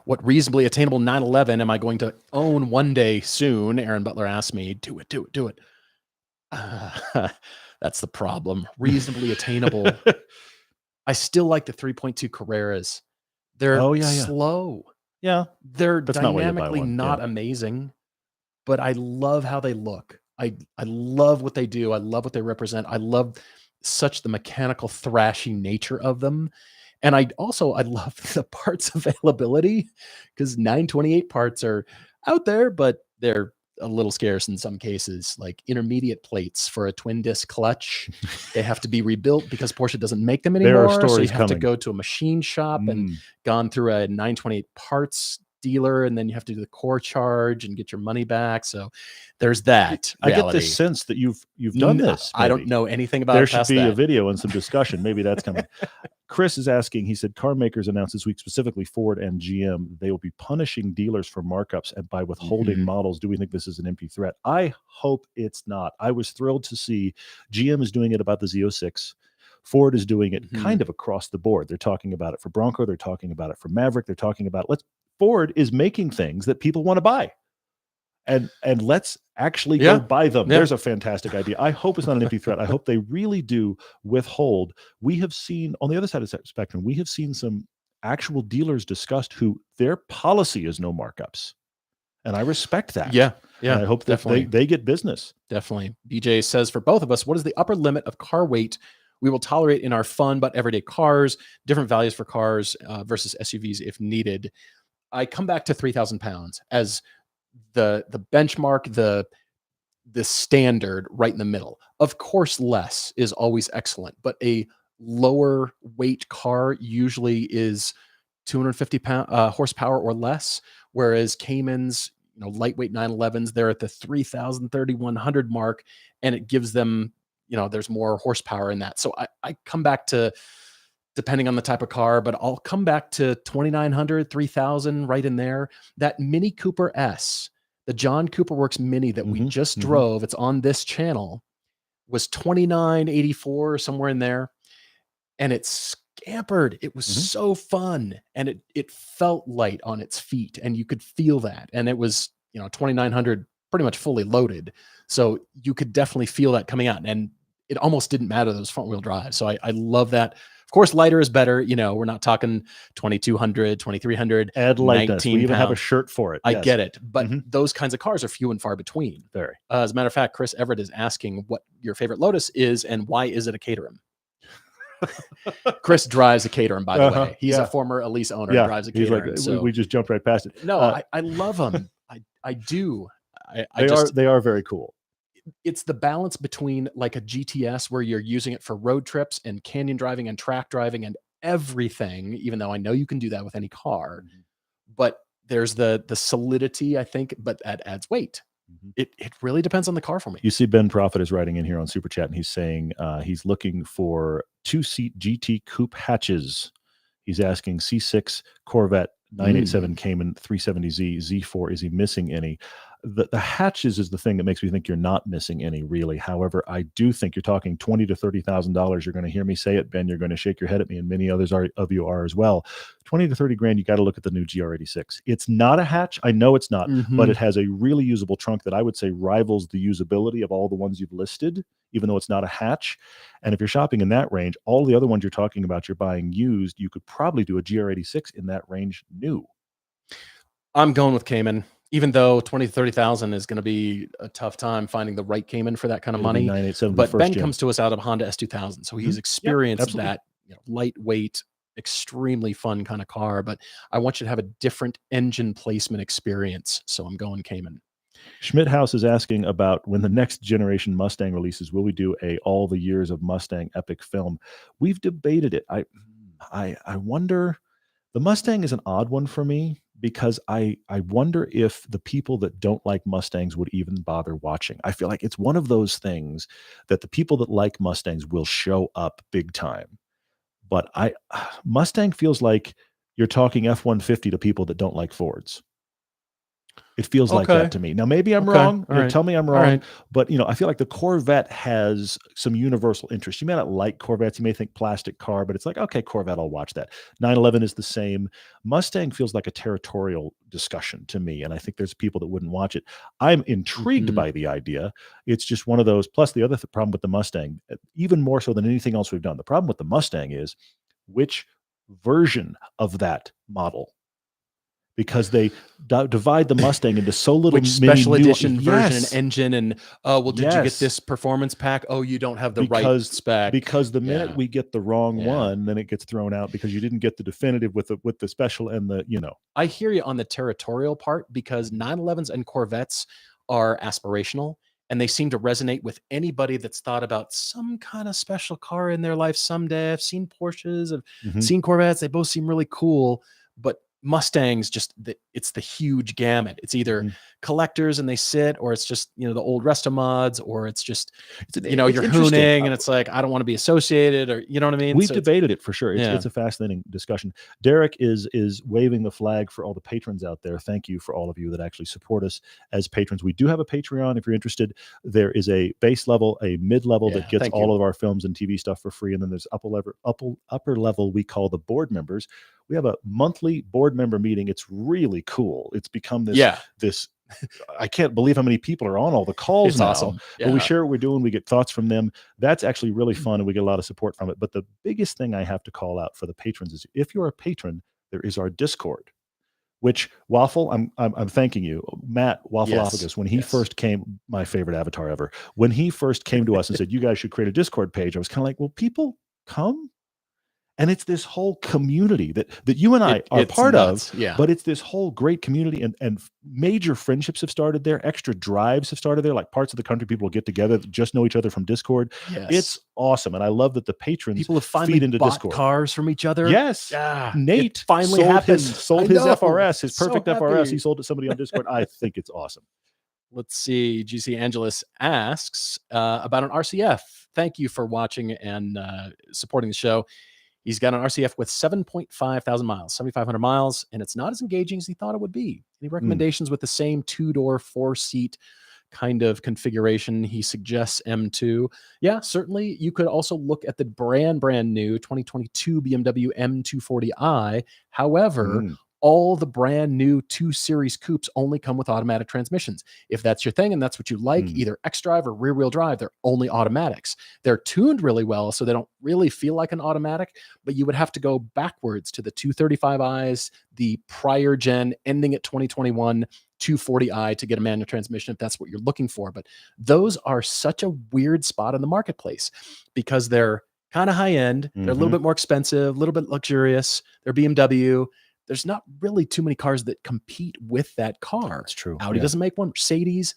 What reasonably attainable 911 am I going to own one day soon? Aaron Butler asked me. Do it. That's the problem. Reasonably attainable. I still like the 3.2 Carreras. They're slow. Yeah. They're dynamically not amazing, but I love how they look. I love what they do. I love what they represent. I love such the mechanical thrashing nature of them. And I love the parts availability, because 928 parts are out there, but they're a little scarce in some cases, like intermediate plates for a twin disc clutch. They have to be rebuilt because Porsche doesn't make them anymore. There are stories so you have to go to a machine shop and gone through a 928 parts dealer, and then you have to do the core charge and get your money back. So there's that reality. I get this sense that you've done this. Maybe. I don't know anything about there should be a video and some discussion. Maybe that's coming. Chris is asking, he said, car makers announced this week, specifically Ford and GM, they will be punishing dealers for markups and by withholding models. Do we think this is an empty threat? I hope it's not. I was thrilled to see GM is doing it about the Z06. Ford is doing it kind of across the board. They're talking about it for Bronco. They're talking about it for Maverick. They're talking about Ford is making things that people want to buy. And let's actually go buy them. There's a fantastic idea. I hope it's not an empty threat. I hope they really do withhold. We have seen, on the other side of the spectrum, we have seen some actual dealers discussed who their policy is no markups. And I respect that. Yeah. And I hope that they get business. Definitely. BJ says, for both of us, what is the upper limit of car weight we will tolerate in our fun but everyday cars, different values for cars versus SUVs if needed? I come back to 3,000 pounds as the benchmark, the standard right in the middle. Of course, less is always excellent, but a lower weight car usually is 250 horsepower or less, whereas Caymans, lightweight 911s. They're at the 3,000, 3,100 mark, and it gives them, there's more horsepower in that. So I come back to, depending on the type of car, but I'll come back to 2,900, 3,000, right in there. That Mini Cooper S, the John Cooper Works Mini that we just drove, it's on this channel, was 2,984, somewhere in there. And it scampered. It was so fun. And it felt light on its feet, and you could feel that. And it was, 2,900 pretty much fully loaded. So you could definitely feel that coming out. And it almost didn't matter those front wheel drives. So I love that. Of course, lighter is better. We're not talking 2,200, 2,300. Add lightness. We even have a shirt for it. I get it. But those kinds of cars are few and far between. Very. As a matter of fact, Chris Everett is asking what your favorite Lotus is and why is it a Caterham? Chris drives a Caterham, by the way. He's a former Elise owner. Drives a Caterham. Like, so we just jumped right past it. No, I love them. I do. They are very cool. It's the balance between like a GTS where you're using it for road trips and canyon driving and track driving and everything, even though I know you can do that with any car, but there's the solidity, I think, but that adds weight. It really depends on the car for me. You see Ben Profit is writing in here on Super Chat, and he's saying he's looking for 2-seat GT coupe hatches. He's asking C6 Corvette 987 Cayman 370Z Z4. Is he missing any? The hatches is the thing that makes me think you're not missing any, really. However, I do think you're talking $20,000 to $30,000. You're going to hear me say it, Ben. You're going to shake your head at me, and many others of you are as well. 20 to 30 grand. You got to look at the new GR86. It's not a hatch. I know it's not, but it has a really usable trunk that I would say rivals the usability of all the ones you've listed, even though it's not a hatch. And if you're shopping in that range, all the other ones you're talking about, you're buying used. You could probably do a GR86 in that range new. I'm going with Cayman. Even though 20,000 to 30,000 is going to be a tough time finding the right Cayman for that kind of money. But Ben comes to us out of Honda S2000, so he's experienced that lightweight, extremely fun kind of car. But I want you to have a different engine placement experience, so I'm going Cayman. Schmidt House is asking about when the next generation Mustang releases. Will we do a all the years of Mustang epic film? We've debated it. I wonder. The Mustang is an odd one for me, because I wonder if the people that don't like Mustangs would even bother watching. I feel like it's one of those things that the people that like Mustangs will show up big time. But Mustang feels like you're talking F-150 to people that don't like Fords. It feels like that to me. Now, maybe I'm wrong. Tell me I'm wrong. But, I feel like the Corvette has some universal interest. You may not like Corvettes. You may think plastic car, but it's like, okay, Corvette, I'll watch that. 911 is the same. Mustang feels like a territorial discussion to me, and I think there's people that wouldn't watch it. I'm intrigued by the idea. It's just one of those. Plus, the other problem with the Mustang, even more so than anything else we've done, the problem with the Mustang is which version of that model, because they divide the Mustang into so little which special edition version and engine, and did you get this performance pack? Oh, you don't have the right spec. Because the minute we get the wrong one, then it gets thrown out because you didn't get the definitive with the special and the I hear you on the territorial part, because 911s and Corvettes are aspirational, and they seem to resonate with anybody that's thought about some kind of special car in their life someday. I've seen Porsches, I've seen Corvettes. They both seem really cool, but Mustangs, it's the huge gamut. It's either collectors and they sit, or it's just the old resto mods, or it's just you're hooning and it's like, I don't want to be associated, or you know what I mean. We've debated it for sure. It's a fascinating discussion. Derek is waving the flag for all the patrons out there. Thank you for all of you that actually support us as patrons. We do have a Patreon if you're interested. There is a base level, a mid level that gets all of our films and TV stuff for free, and then there's upper level we call the board members. We have a monthly board member meeting. It's really cool. It's become this I can't believe how many people are on all the calls. It's now. Awesome. But we share what we're doing. We get thoughts from them. That's actually really fun, and we get a lot of support from it. But the biggest thing I have to call out for the patrons is, if you're a patron, there is our Discord, which Waffle, I'm thanking you, Matt Waffleophagus, when he first came, my favorite avatar ever, when he first came to us and said, you guys should create a Discord page, I was kind of like, well, people come. And it's this whole community that you and I are part nuts. of, but it's this whole great community, and major friendships have started there. Extra drives have started there. Like parts of the country, people will get together that just know each other from Discord. Yes. It's awesome. And I love that the patrons people have finally feed into bought Discord. cars from each other. Yes. Nate finally sold his FRS, his perfect FRS. He sold it to somebody on Discord. I think it's awesome. Let's see. GC Angelus asks about an RCF. Thank you for watching and supporting the show. He's got an RCF with 7.5 thousand miles, 7,500 miles, and it's not as engaging as he thought it would be. Any recommendations with the same 2-door, 4-seat kind of configuration? He suggests M2. Yeah, certainly. You could also look at the brand new 2022 BMW M240i. However, all the brand new 2 Series coupes only come with automatic transmissions. If that's your thing and that's what you like, either xDrive or rear-wheel drive, they're only automatics. They're tuned really well, so they don't really feel like an automatic, but you would have to go backwards to the 235i's, the prior gen ending at 2021 240i to get a manual transmission if that's what you're looking for. But those are such a weird spot in the marketplace because they're kind of high-end, they're a little bit more expensive, a little bit luxurious, they're BMW. There's not really too many cars that compete with that car. That's true. Audi doesn't make one. Mercedes,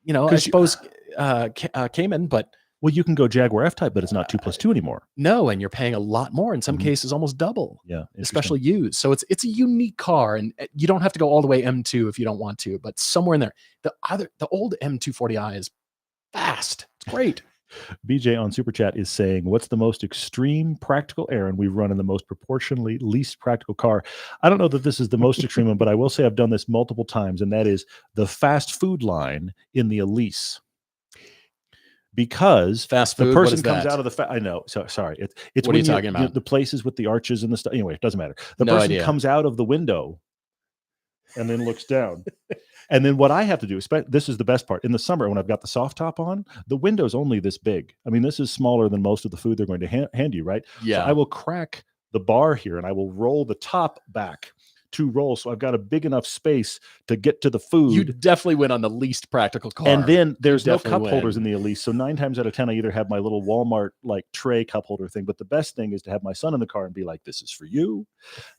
I suppose Cayman, but well, you can go Jaguar F-Type, but it's not 2+2 anymore. No, and you're paying a lot more. In some cases, almost double. Yeah, especially used. So it's a unique car, and you don't have to go all the way M2 if you don't want to, but somewhere in there. The old M240i is fast. It's great. BJ on Super Chat is saying, what's the most extreme practical errand we've run in the most proportionally least practical car? I don't know that this is the most extreme one, but I will say I've done this multiple times, and that is the fast food line in the Elise. Because fast food, the person comes out of the I know. So sorry. It's what are you talking about? The places with the arches and the stuff. Anyway, it doesn't matter. The person comes out of the window and then looks down. And then what I have to do, this is the best part. In the summer, when I've got the soft top on, the window's only this big. I mean, this is smaller than most of the food they're going to hand you, right? Yeah. So I will crack the bar here and I will roll the top back 2 rolls. So I've got a big enough space to get to the food. You definitely went on the least practical car. And then there's no cup holders in the Elise. So 9 times out of 10, I either have my little Walmart like tray cup holder thing. But the best thing is to have my son in the car and be like, this is for you.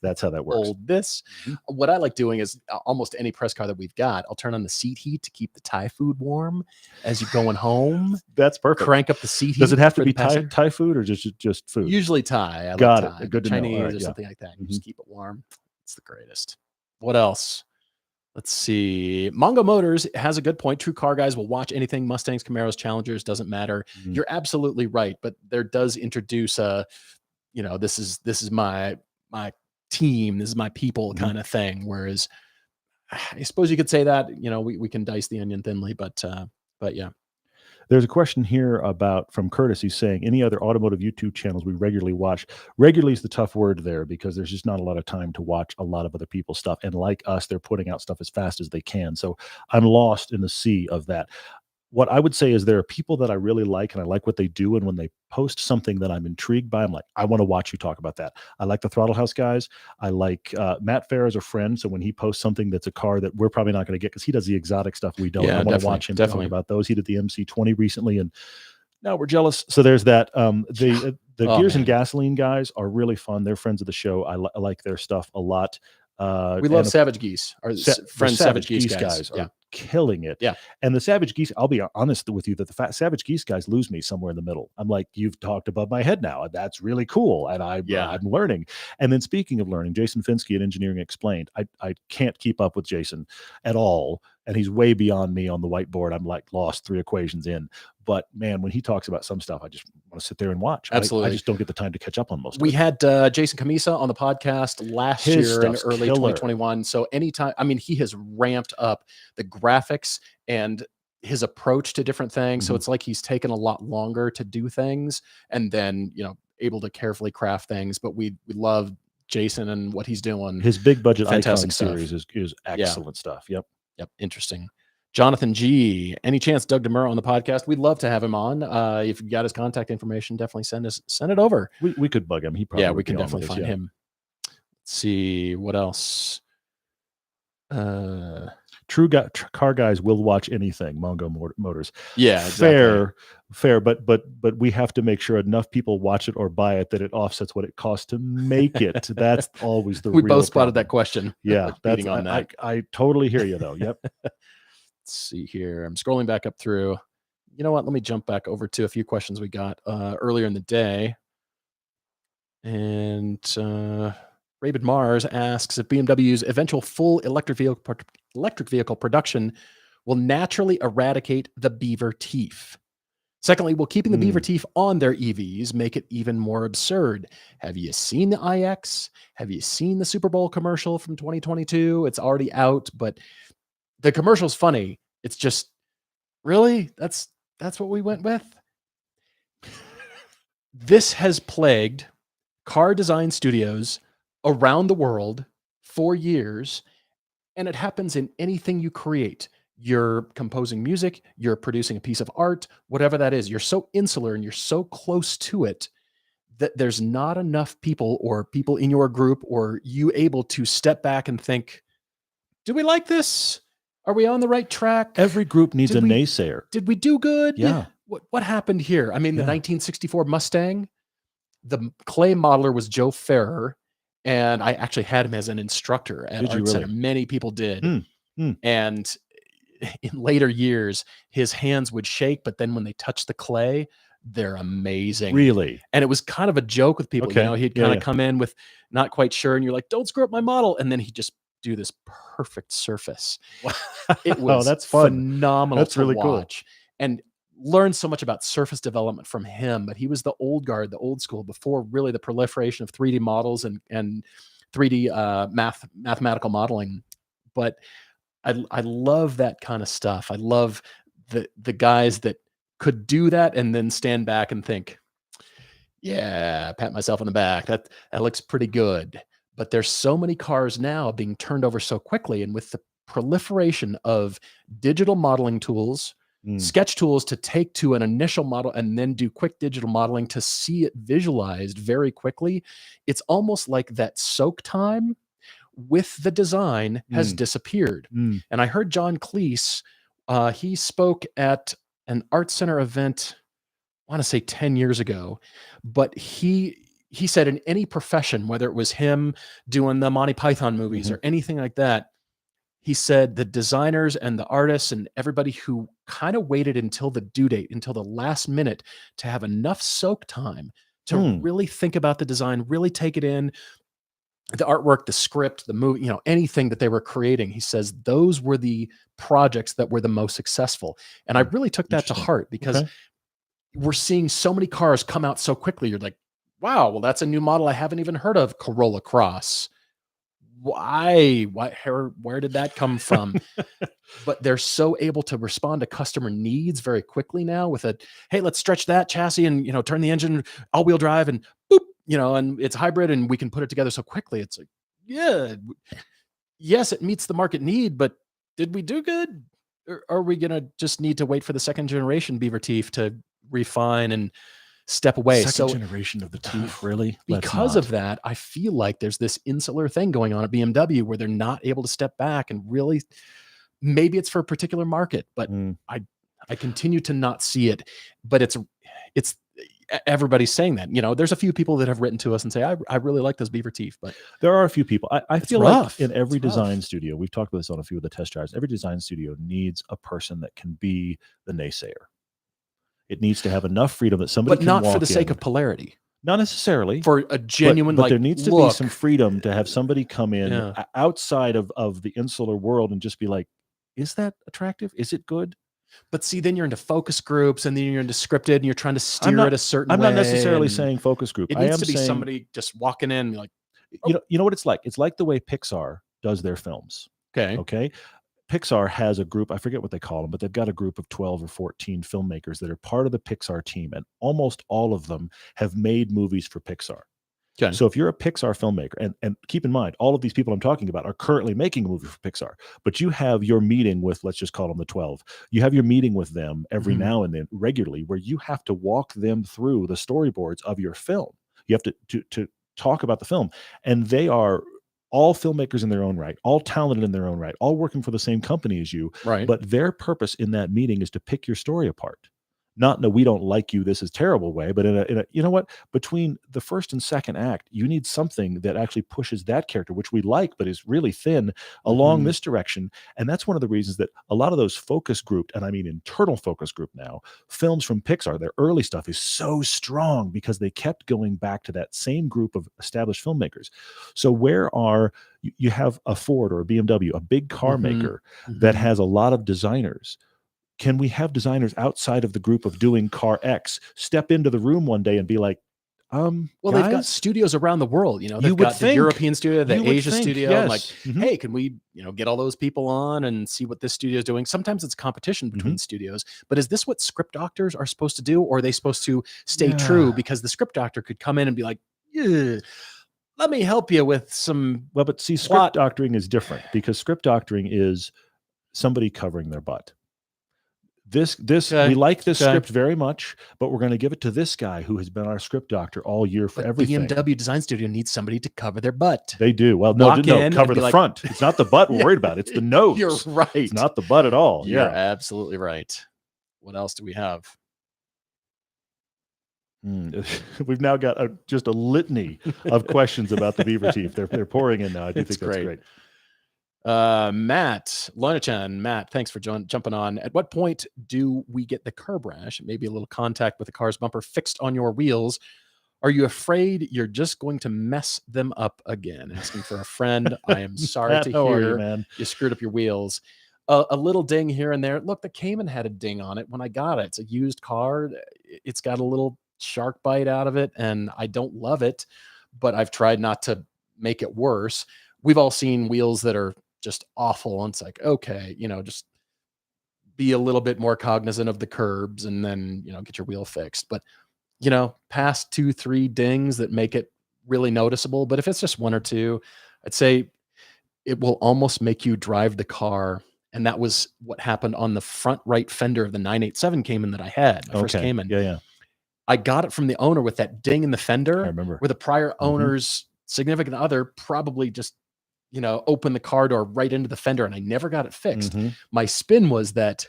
That's how that works. What I like doing is almost any press car that we've got, I'll turn on the seat heat to keep the Thai food warm as you're going home. That's perfect. Crank up the seat heat. Does it have to be Thai food or just food? Usually Thai. Got like Thai. it. Good to Chinese know. or something like that. You just keep it warm. It's the greatest. What else? Let's see. Mongo Motors has a good point. True car guys will watch anything. Mustangs, Camaros, Challengers, doesn't matter. You're absolutely right. But there does introduce this is my team, this is my people kind of thing. Whereas I suppose you could say that, we can dice the onion thinly, but yeah. There's a question here from Curtis. He's saying, any other automotive YouTube channels we regularly watch? Regularly is the tough word there because there's just not a lot of time to watch a lot of other people's stuff. And like us, they're putting out stuff as fast as they can. So I'm lost in the sea of that. What I would say is there are people that I really like and I like what they do. And when they post something that I'm intrigued by, I'm like, I want to watch you talk about that. I like the Throttle House guys. I like Matt Fair as a friend. So when he posts something that's a car that we're probably not going to get because he does the exotic stuff we don't. Yeah, I want to watch him talk about those. He did the MC20 recently and now we're jealous. So there's that. The Gears and Gasoline guys are really fun. They're friends of the show. I like their stuff a lot. We love Savage Geese. Our friends Savage Geese guys are killing it. Yeah. And the Savage Geese, I'll be honest with you that the Savage Geese guys lose me somewhere in the middle. I'm like, you've talked above my head now. That's really cool. And I'm learning. And then speaking of learning, Jason Finsky at Engineering Explained, I can't keep up with Jason at all. And he's way beyond me on the whiteboard. I'm like lost 3 equations in. But man, when he talks about some stuff, I just want to sit there and watch. Absolutely. I just don't get the time to catch up on most of it. We had Jason Camisa on the podcast last year in early 2021. So anytime, he has ramped up the graphics and his approach to different things. So it's like he's taken a lot longer to do things and then, able to carefully craft things. But we love Jason and what he's doing. His big budget fantastic Icon series is excellent stuff. Yep. Interesting. Jonathan G, any chance Doug DeMuro on the podcast? We'd love to have him on. If you got his contact information, definitely send it over. We could bug him. He probably we can definitely find him. Let's see what else. car guys will watch anything. Mongo Motors. Yeah, exactly. Fair, but we have to make sure enough people watch it or buy it that it offsets what it costs to make it. That's always the we real both spotted problem. that question. Yeah, that's on that. I totally hear you though. Yep. Let's see here. I'm scrolling back up through. You know what? Let me jump back over to a few questions we got earlier in the day. And Raven Mars asks if BMW's eventual full electric vehicle production will naturally eradicate the beaver teeth. Secondly, will keeping the beaver teeth on their EVs make it even more absurd? Have you seen the iX? Have you seen the Super Bowl commercial from 2022? It's already out, but the commercial's funny. It's just, really? That's what we went with? This has plagued car design studios around the world for years, and it happens in anything you create. You're composing music, you're producing a piece of art, whatever that is. You're so insular and you're so close to it that there's not enough people or people in your group or you able to step back and think, do we like this? Are we on the right track? Every group needs a naysayer. Did we do good? Yeah. What happened here? I mean, the 1964 Mustang, the clay modeler was Joe Ferrer, and I actually had him as an instructor at Art Center. Many people did. And in later years, his hands would shake, but then when they touched the clay, they're amazing. Really? And it was kind of a joke with people. Okay. You know, he'd kind of come in with not quite sure, and you're like, don't screw up my model. And then he'd just do this perfect surface. It was that's fun. Phenomenal that's to really watch. Cool. And learned so much about surface development from him, but he was the old guard, the old school, before really the proliferation of 3D models and 3D mathematical modeling. But I love that kind of stuff. I love the guys that could do that and then stand back and think, yeah, pat myself on the back. That looks pretty good. But there's so many cars now being turned over so quickly, and with the proliferation of digital modeling tools, sketch tools to take to an initial model and then do quick digital modeling to see it visualized very quickly, it's almost like that soak time with the design has disappeared. And I heard John Cleese, he spoke at an Art Center event, I want to say 10 years ago, but he said in any profession, whether it was him doing the Monty Python movies or anything like that, he said the designers and the artists and everybody who kind of waited until the due date, until the last minute to have enough soak time to really think about the design, really take it in, the artwork, the script, the movie, you know, anything that they were creating. He says those were the projects that were the most successful. And I really took that to heart because we're seeing so many cars come out so quickly. You're like, wow, well, that's a new model I haven't even heard of, Corolla Cross. Why? Where did that come from? But they're so able to respond to customer needs very quickly now with a, hey, let's stretch that chassis and, you know, turn the engine all-wheel drive and boop, you know, and it's hybrid and we can put it together so quickly. It's like, yeah, yes, it meets the market need, but did we do good? Or are we going to just need to wait for the second generation beaver teeth to refine and step away? Second generation of the teeth, really? Because of that, I feel like there's this insular thing going on at BMW where they're not able to step back and really, maybe it's for a particular market, but I continue to not see it. But it's everybody's saying that, you know, there's a few people that have written to us and say, I really like those beaver teeth, but there are a few people. I feel like in every design studio, we've talked about this on a few of the test drives, every design studio needs a person that can be the naysayer. It needs to have enough freedom that somebody can walk in. But not for the sake of polarity. Not necessarily. For a genuine, but there needs to be some freedom to have somebody come in outside of the insular world and just be like, is that attractive? Is it good? But see, then you're into focus groups and then you're into scripted and you're trying to steer it a certain way. I'm not necessarily saying focus group. It needs to be somebody just walking in and like, oh. You know what it's like? It's like the way Pixar does their films. Okay. Pixar has a group, I forget what they call them, but they've got a group of 12 or 14 filmmakers that are part of the Pixar team, and almost all of them have made movies for Pixar. Okay. So if you're a Pixar filmmaker, and keep in mind, all of these people I'm talking about are currently making a movie for Pixar, but you have your meeting with, let's just call them the 12. You have your meeting with them every now and then regularly, where you have to walk them through the storyboards of your film. You have to talk about the film, and they are all filmmakers in their own right, all talented in their own right, all working for the same company as you. Right. But their purpose in that meeting is to pick your story apart. Not in a we don't like you, this is terrible way, but in a you know what? Between the first and second act, you need something that actually pushes that character, which we like, but is really thin, along this direction. And that's one of the reasons that a lot of those focus grouped, and I mean internal focus group now, films from Pixar, their early stuff is so strong because they kept going back to that same group of established filmmakers. So where are you have a Ford or a BMW, a big car maker that has a lot of designers. Can we have designers outside of the group of doing car X step into the room one day and be like, well, guys, they've got studios around the world, you know, they've got the European studio, the Asia studio. Yes. And like, hey, can we, get all those people on and see what this studio is doing? Sometimes it's competition between studios, but is this what script doctors are supposed to do? Or are they supposed to stay true? Because the script doctor could come in and be like, yeah, let me help you with some. Well, but see, script doctoring is different because script doctoring is somebody covering their butt. We like this script very much, but we're going to give it to this guy who has been our script doctor all year for everything. BMW design studio needs somebody to cover their butt. They do. Well, no, cover the front. It's not the butt we're worried about. It's the nose. You're right. It's not the butt at all. You're absolutely right. What else do we have? We've now got just a litany of questions about the beaver teeth. They're pouring in now. I do think that's great. Matt Lonichan, Matt, thanks for jumping on. At what point do we get the curb rash, maybe a little contact with the car's bumper fixed on your wheels? Are you afraid you're just going to mess them up again? Asking for a friend. I am sorry to hear you screwed up your wheels. A little ding here and there. Look, the Cayman had a ding on it when I got it. It's a used car. It's got a little shark bite out of it, and I don't love it, but I've tried not to make it worse. We've all seen wheels that are just awful, and it's like, okay, just be a little bit more cognizant of the curbs and then get your wheel fixed. But past 2-3 dings that make it really noticeable, but if it's just 1 or 2, I'd say it will almost make you drive the car. And that was what happened on the front right fender of the 987 Cayman that I had, my first Cayman. Yeah I got it from the owner with that ding in the fender. I remember where the prior owner's significant other probably just open the car door right into the fender, and I never got it fixed. My spin was that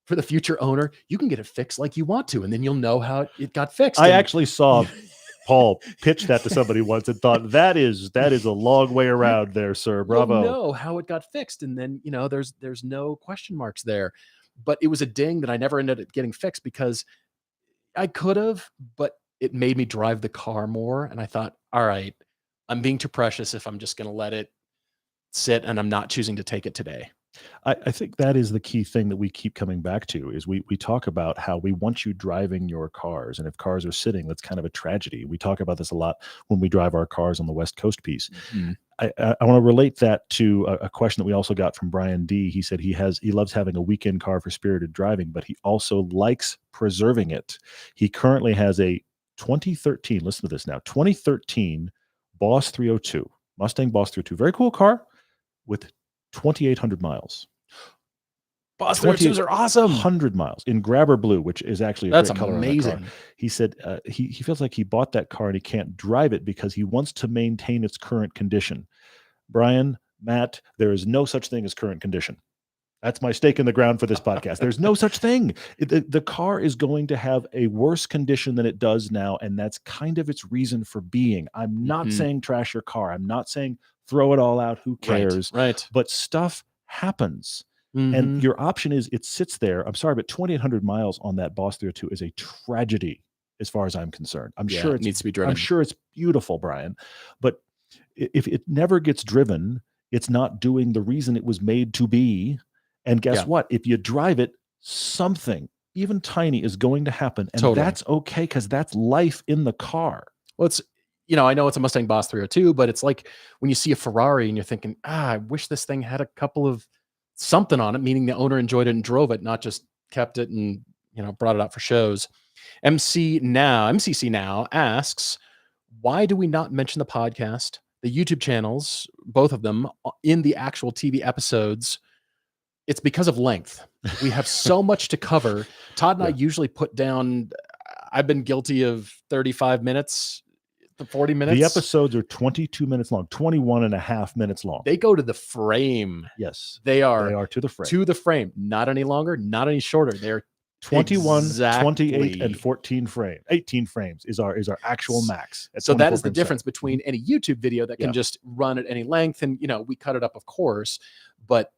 for the future owner, you can get it fixed like you want to, and then you'll know how it got fixed. I actually saw Paul pitch that to somebody once and thought that is a long way around there, sir. Bravo. You'll know how it got fixed, and then there's no question marks there. But it was a ding that I never ended up getting fixed because I could have, but it made me drive the car more, and I thought, all right, I'm being too precious if I'm just going to let it sit, and I'm not choosing to take it today. I think that is the key thing that we keep coming back to is we talk about how we want you driving your cars. And if cars are sitting, that's kind of a tragedy. We talk about this a lot when we drive our cars on the West Coast piece. I want to relate that to a question that we also got from Brian D. He said he loves having a weekend car for spirited driving, but he also likes preserving it. He currently has a 2013, listen to this now, 2013 Boss 302, Mustang Boss 302, very cool car with 2,800 miles. Boss 302s are awesome. 100 miles in grabber blue, which is actually a great color. Amazing. On that car. He said he feels like he bought that car and he can't drive it because he wants to maintain its current condition. Brian, Matt, there is no such thing as current condition. That's my stake in the ground for this podcast. There's no such thing. The car is going to have a worse condition than it does now, and that's kind of its reason for being. I'm not saying trash your car. I'm not saying throw it all out. Who cares? Right. But stuff happens. And your option is it sits there. I'm sorry, but 2,800 miles on that Boss 302 is a tragedy as far as I'm concerned. I'm sure it needs to be driven. I'm sure it's beautiful, Brian. But if it never gets driven, it's not doing the reason it was made to be. And guess what? If you drive it, something, even tiny, is going to happen. And that's okay because that's life in the car. Well, it's, I know it's a Mustang Boss 302, but it's like when you see a Ferrari and you're thinking, I wish this thing had a couple of something on it, meaning the owner enjoyed it and drove it, not just kept it and, brought it out for shows. MCC Now asks, why do we not mention the podcast, the YouTube channels, both of them, in the actual TV episodes? It's because of length. We have so much to cover. Todd and I usually put down, I've been guilty of 35 minutes, The 40 minutes. The episodes are 22 minutes long, 21 and a half minutes long. They go to the frame. Yes. They are to the frame. To the frame. Not any longer, not any shorter. They're 21, 28, and 14 frames. 18 frames is our actual max. So that is the difference between any YouTube video that can just run at any length. And, we cut it up, of course. But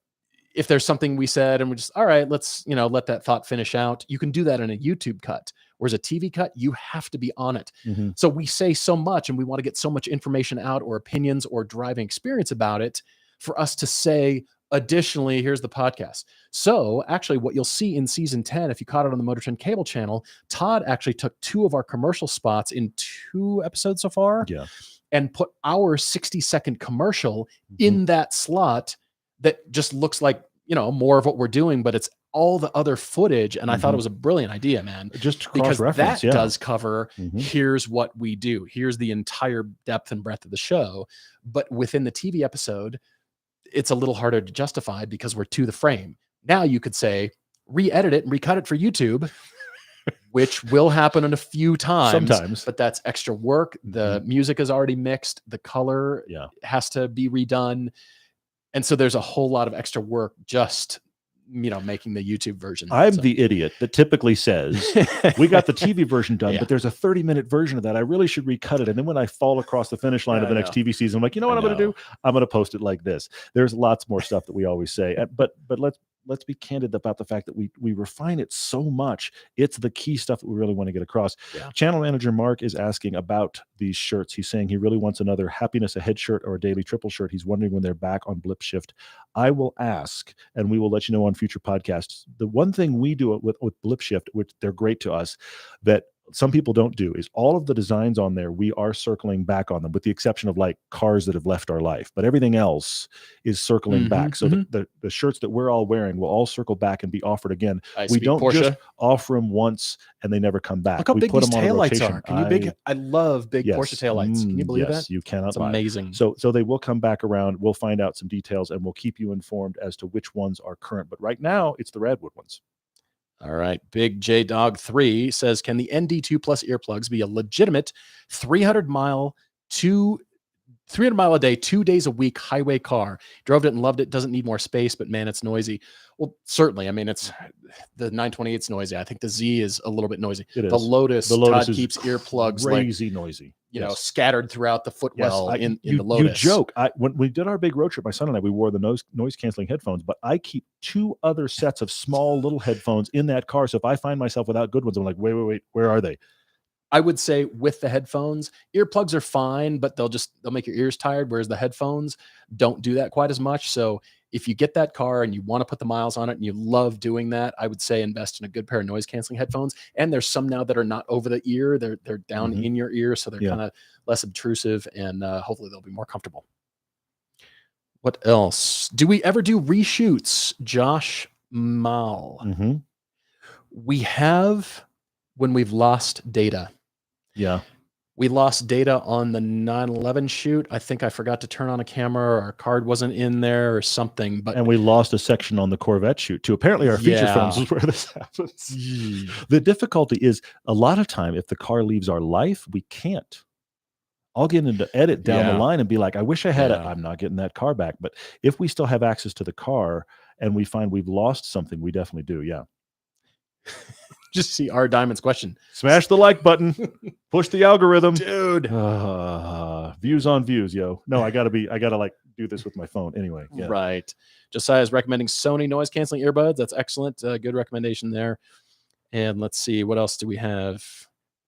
if there's something we said and we're just, all right, let's, let that thought finish out. You can do that in a YouTube cut. Whereas a TV cut, you have to be on it. So we say so much and we want to get so much information out or opinions or driving experience about it for us to say, additionally, here's the podcast. So actually what you'll see in season 10, if you caught it on the Motor Trend cable channel, Todd actually took 2 of our commercial spots in 2 episodes so far and put our 60-second commercial in that slot that just looks like, more of what we're doing, but it's all the other footage. And I thought it was a brilliant idea, man. Just because that does cover, here's what we do. Here's the entire depth and breadth of the show. But within the TV episode, it's a little harder to justify because we're to the frame. Now you could say, re-edit it and recut it for YouTube, which will happen in a few times. Sometimes. But that's extra work. The music is already mixed. The color has to be redone. And so there's a whole lot of extra work just, making the YouTube version. I'm the idiot that typically says, we got the TV version done, but there's a 30-minute version of that. I really should recut it. And then when I fall across the finish line of the next TV season, I'm like, you know what I'm going to do? I'm going to post it like this. There's lots more stuff that we always say. But let's be candid about the fact that we refine it so much. It's the key stuff that we really want to get across. Channel manager Mark is asking about these shirts. He's saying he really wants another Happiness Ahead shirt or a Daily Triple shirt. He's wondering when they're back on Blip Shift. I will ask, and we will let you know on future podcasts. The one thing we do with Blip Shift, which they're great to us, that some people don't do, is all of the designs on there, we are circling back on them, with the exception of like cars that have left our life. But everything else is circling back. So the shirts that we're all wearing will all circle back and be offered again. We don't Porsche. Just offer them once and they never come back. Look how we big put these them on taillights are. I love big Porsche taillights. Can you believe that? You cannot. It's amazing. So they will come back around. We'll find out some details and we'll keep you informed as to which ones are current. But right now, it's the Radwood ones. All right. Big J Dog 3 says, can the ND2 Plus earplugs be a legitimate 300 mile a day, 2 days a week highway car? Drove it and loved it. Doesn't need more space, but man, it's noisy. Well, certainly. I mean, it's the 928's noisy. I think the Z is a little bit noisy. It is. The Lotus Todd keeps earplugs crazy noisy. Scattered throughout the footwell in the Lotus. You joke. When we did our big road trip, my son and I, we wore the noise canceling headphones, but I keep 2 other sets of small little headphones in that car. So if I find myself without good ones, I'm like, wait, where are they? I would say with the headphones, earplugs are fine, but they'll make your ears tired. Whereas the headphones don't do that quite as much. So if you get that car and you want to put the miles on it and you love doing that, I would say invest in a good pair of noise canceling headphones. And there's some now that are not over the ear. They're down in your ear. So they're kind of less obtrusive and hopefully they'll be more comfortable. What else? Do we ever do reshoots? Josh Mal. We have when we've lost data. Yeah. We lost data on the 911 shoot. I think I forgot to turn on a camera or our card wasn't in there or something. And we lost a section on the Corvette shoot too. Apparently our feature films is where this happens. The difficulty is a lot of time if the car leaves our life, we can't. I'll get into edit down the line and be like, I wish I had it. I'm not getting that car back. But if we still have access to the car and we find we've lost something, we definitely do. Yeah. Just see our Diamond's question. Smash the like button. Push the algorithm. Dude. Views on views, yo. No, I gotta like do this with my phone. Anyway. Yeah. Right. Josiah is recommending Sony noise canceling earbuds. That's excellent. Good recommendation there. And let's see, what else do we have?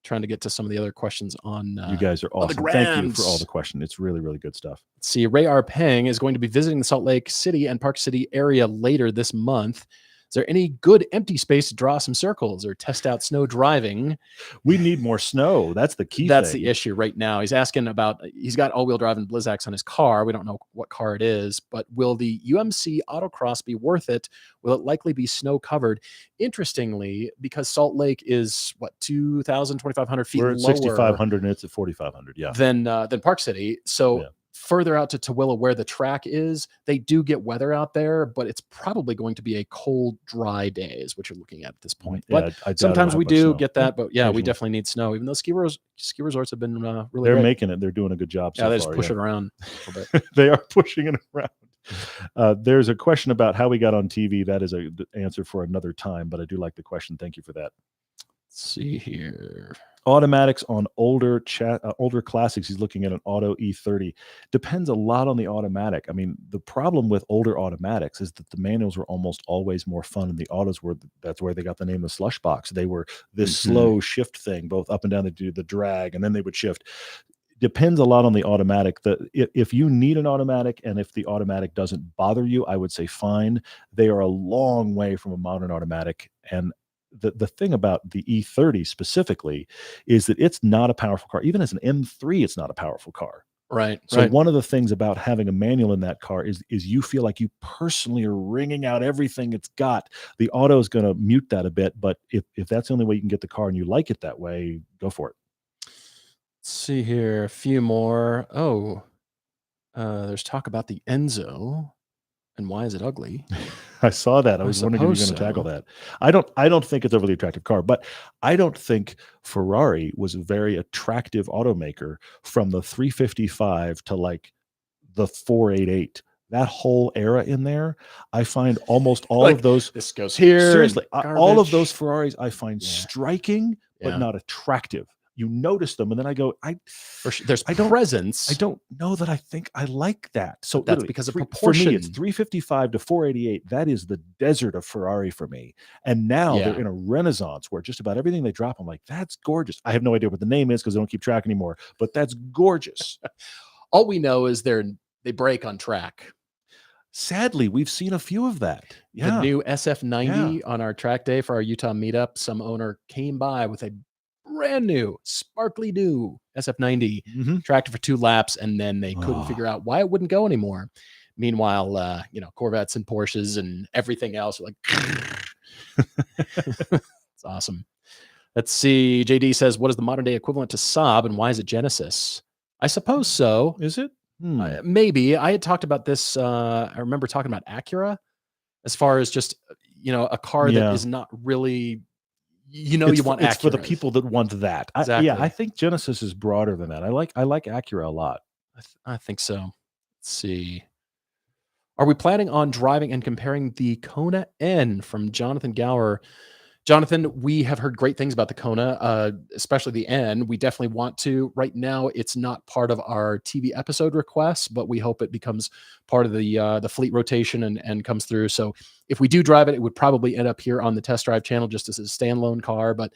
Trying to get to some of the other questions on you guys are awesome. Thank you for all the questions. It's really, really good stuff. Let's see, Ray R. Peng is going to be visiting the Salt Lake City and Park City area later this month. Is there any good empty space to draw some circles or test out snow driving? We need more snow. That's the key. That's the issue right now. He's asking about, he's got all-wheel drive and Blizzaks on his car. We don't know what car it is, but will the UMC Autocross be worth it? Will it likely be snow covered? Interestingly, because Salt Lake is what, 2,000, 2,500 feet lower. We're at 6,500 and it's at 4,500. Yeah. Than Park City. So further out to Tooele where the track is, they do get weather out there, but it's probably going to be a cold, dry day is what you're looking at this point. Yeah, But sometimes we do get that, but yeah, we definitely need snow, even though ski resorts have been really They're great. making it. They're doing a good job so they far. just push it around a little bit. They are pushing it around. There's a question about how we got on TV. That is an answer for another time, but I do like the question. Thank you for that. Let's see here. Automatics on older classics. He's looking at an Auto E30. Depends a lot on the automatic. I mean, the problem with older automatics is that the manuals were almost always more fun, and the autos were. That's where they got the name of slush box. They were this slow shift thing, both up and down. They do the drag, and then they would shift. Depends a lot on the automatic. If you need an automatic, and if the automatic doesn't bother you, I would say fine. They are a long way from a modern automatic, and the thing about the E30 specifically is that it's not a powerful car. Even as an M3, it's not a powerful car. Right. So one of the things about having a manual in that car is you feel like you personally are wringing out everything it's got. The auto is going to mute that a bit, but if that's the only way you can get the car and you like it that way, go for it. Let's see here. A few more. There's talk about the Enzo. And why is it ugly? I saw that. I was wondering if you were going to tackle that. I don't think it's a really attractive car, but I don't think Ferrari was a very attractive automaker from the 355 to like the 488. That whole era in there, I find almost all of those. This goes here. Seriously, all of those Ferraris I find striking, but not attractive. You notice them, and then I go, there's presence. I don't know that I think I like that. So that's because of proportion. For me, it's 355 to 488. That is the desert of Ferrari for me. And now they're in a renaissance where just about everything they drop, I'm like, that's gorgeous. I have no idea what the name is because I don't keep track anymore, but that's gorgeous. All we know is they break on track. Sadly, we've seen a few of that. Yeah. The new SF90 on our track day for our Utah meetup, some owner came by with a brand new, sparkly new SF90, tracked it for 2 laps, and then they couldn't figure out why it wouldn't go anymore. Meanwhile, Corvettes and Porsches and everything else are like, it's awesome. Let's see. JD says, what is the modern day equivalent to Saab, and why is it Genesis? I suppose so. Is it? Maybe. I had talked about this. I remember talking about Acura as far as just, a car that is not really, you want Acura. It's for the people that want that. Exactly. I think Genesis is broader than that. I like Acura a lot. I think so. Let's see. Are we planning on driving and comparing the Kona N from Jonathan Gower? Jonathan, we have heard great things about the Kona, especially the N. We definitely want to. Right now, it's not part of our TV episode requests, but we hope it becomes part of the fleet rotation and comes through. So if we do drive it, it would probably end up here on the Test Drive channel just as a standalone car. But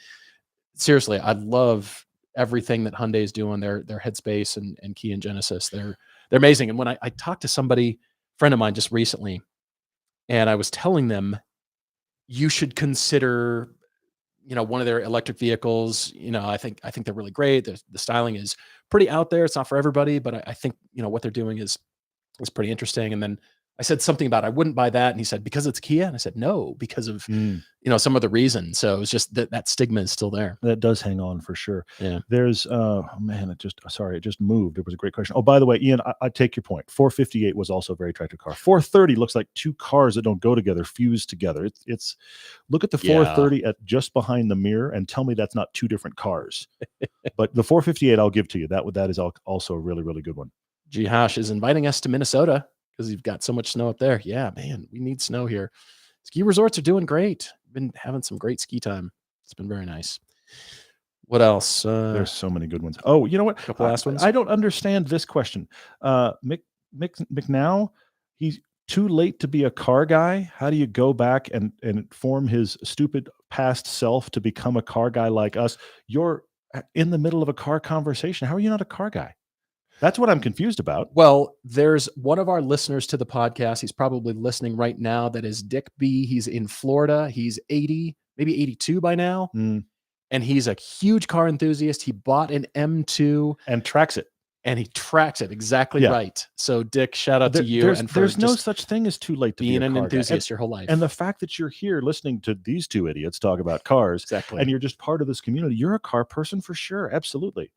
seriously, I love everything that Hyundai is doing. Their Headspace and Kia and Genesis, they're amazing. And when I talked to somebody, friend of mine just recently, and I was telling them, you should consider, one of their electric vehicles. I think they're really great. The styling is pretty out there. It's not for everybody, but I think, what they're doing is pretty interesting. And then I said something about I wouldn't buy that, and he said because it's Kia, and I said no, because of some other reason. So it's just that stigma is still there. That does hang on for sure. Yeah. There's it just moved. It was a great question. Oh, by the way, Ian, I take your point. 458 was also a very attractive car. 430 looks like 2 cars that don't go together fused together. It's look at the 430 at just behind the mirror and tell me that's not 2 different cars. But the 458 I'll give to you. That is also a really, really good one. Jihash is inviting us to Minnesota because you've got so much snow up there. Yeah, man, we need snow here. Ski resorts are doing great. Been having some great ski time. It's been very nice. What else? There's so many good ones. Oh, you know what? Couple last ones. I don't understand this question. McNow, he's too late to be a car guy. How do you go back and form his stupid past self to become a car guy like us? You're in the middle of a car conversation. How are you not a car guy? That's what I'm confused about. Well, there's one of our listeners to the podcast. He's probably listening right now. That is Dick B. He's in Florida. He's 80, maybe 82 by now. And he's a huge car enthusiast. He bought an M2 and tracks it. And he tracks it exactly right. So, Dick, shout out to you. There's no such thing as too late to be an enthusiast your whole life. And the fact that you're here listening to these 2 idiots talk about cars, and you're just part of this community, you're a car person for sure. Absolutely.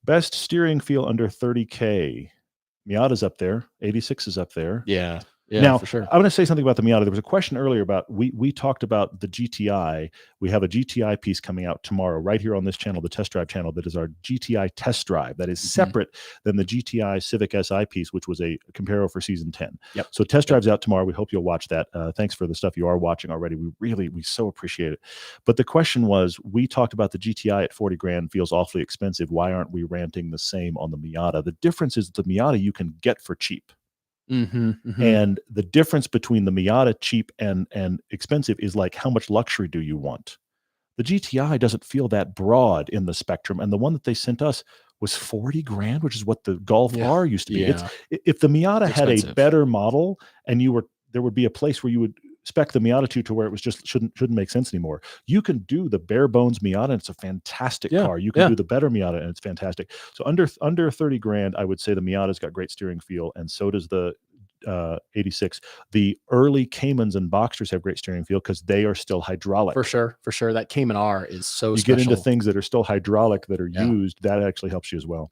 Best steering feel under 30K. Miata's up there. 86 is up there. Yeah. Yeah, now, for sure. I'm going to say something about the Miata. There was a question earlier about, we talked about the GTI. We have a GTI piece coming out tomorrow right here on this channel, the Test Drive channel, that is our GTI Test Drive. That is separate than the GTI Civic Si piece, which was a comparo for season 10. Yep. So Test Drive's out tomorrow. We hope you'll watch that. Thanks for the stuff you are watching already. We so appreciate it. But the question was, we talked about the GTI at 40 grand feels awfully expensive. Why aren't we ranting the same on the Miata? The difference is the Miata you can get for cheap. And the difference between the Miata cheap and expensive is like, how much luxury do you want? The GTI doesn't feel that broad in the spectrum, and the one that they sent us was 40 grand, which is what the Golf R used to be. If the Miata had a better model, and there would be a place where you would spec the Miata to where it was just shouldn't make sense anymore. You can do the bare bones Miata, and it's a fantastic car. You can do the better Miata, and it's fantastic. So under 30 grand, I would say the Miata's got great steering feel, and so does the 86. The early Caymans and Boxsters have great steering feel because they are still hydraulic. For sure. That Cayman R is so you special. get into things that are still hydraulic that are used, that actually helps you as well.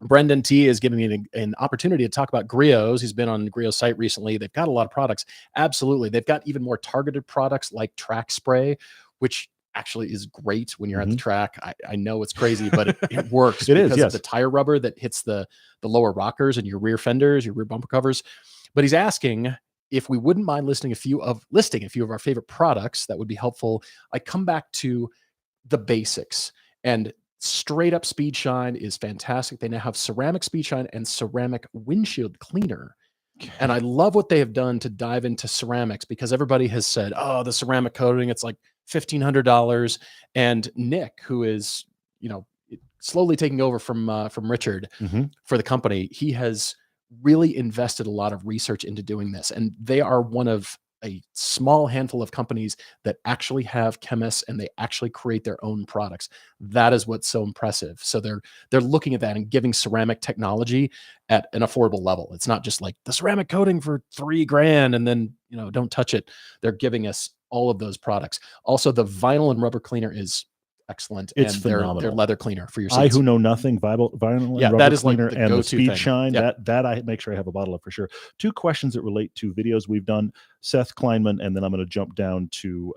Brendan T is giving me an opportunity to talk about Griots. He's been on Grio's site recently. They've got a lot of products. Absolutely. They've got even more targeted products like track spray, which actually is great when you're at the track. I know it's crazy, but it works because of the tire rubber that hits the lower rockers and your rear fenders, your rear bumper covers. But he's asking if we wouldn't mind listing a few of our favorite products. That would be helpful. I come back to the basics, and straight up speed shine is fantastic. They now have ceramic speed shine and ceramic windshield cleaner. And I love what they have done to dive into ceramics, because everybody has said, oh, the ceramic coating, it's like $1,500. And Nick, who is, slowly taking over from Richard for the company, he has really invested a lot of research into doing this. And they are one of a small handful of companies that actually have chemists, and they actually create their own products. That is what's so impressive. So they're looking at that and giving ceramic technology at an affordable level. It's not just like the ceramic coating for $3 grand and then, don't touch it. They're giving us all of those products. Also, the vinyl and rubber cleaner is excellent. It's and phenomenal. their leather cleaner for your seats. I who know nothing, vinyl and rubber that is cleaner like the and the go-to speed thing. shine, that I make sure I have a bottle of for sure. Two questions that relate to videos we've done. Seth Kleinman, and then I'm going to jump down to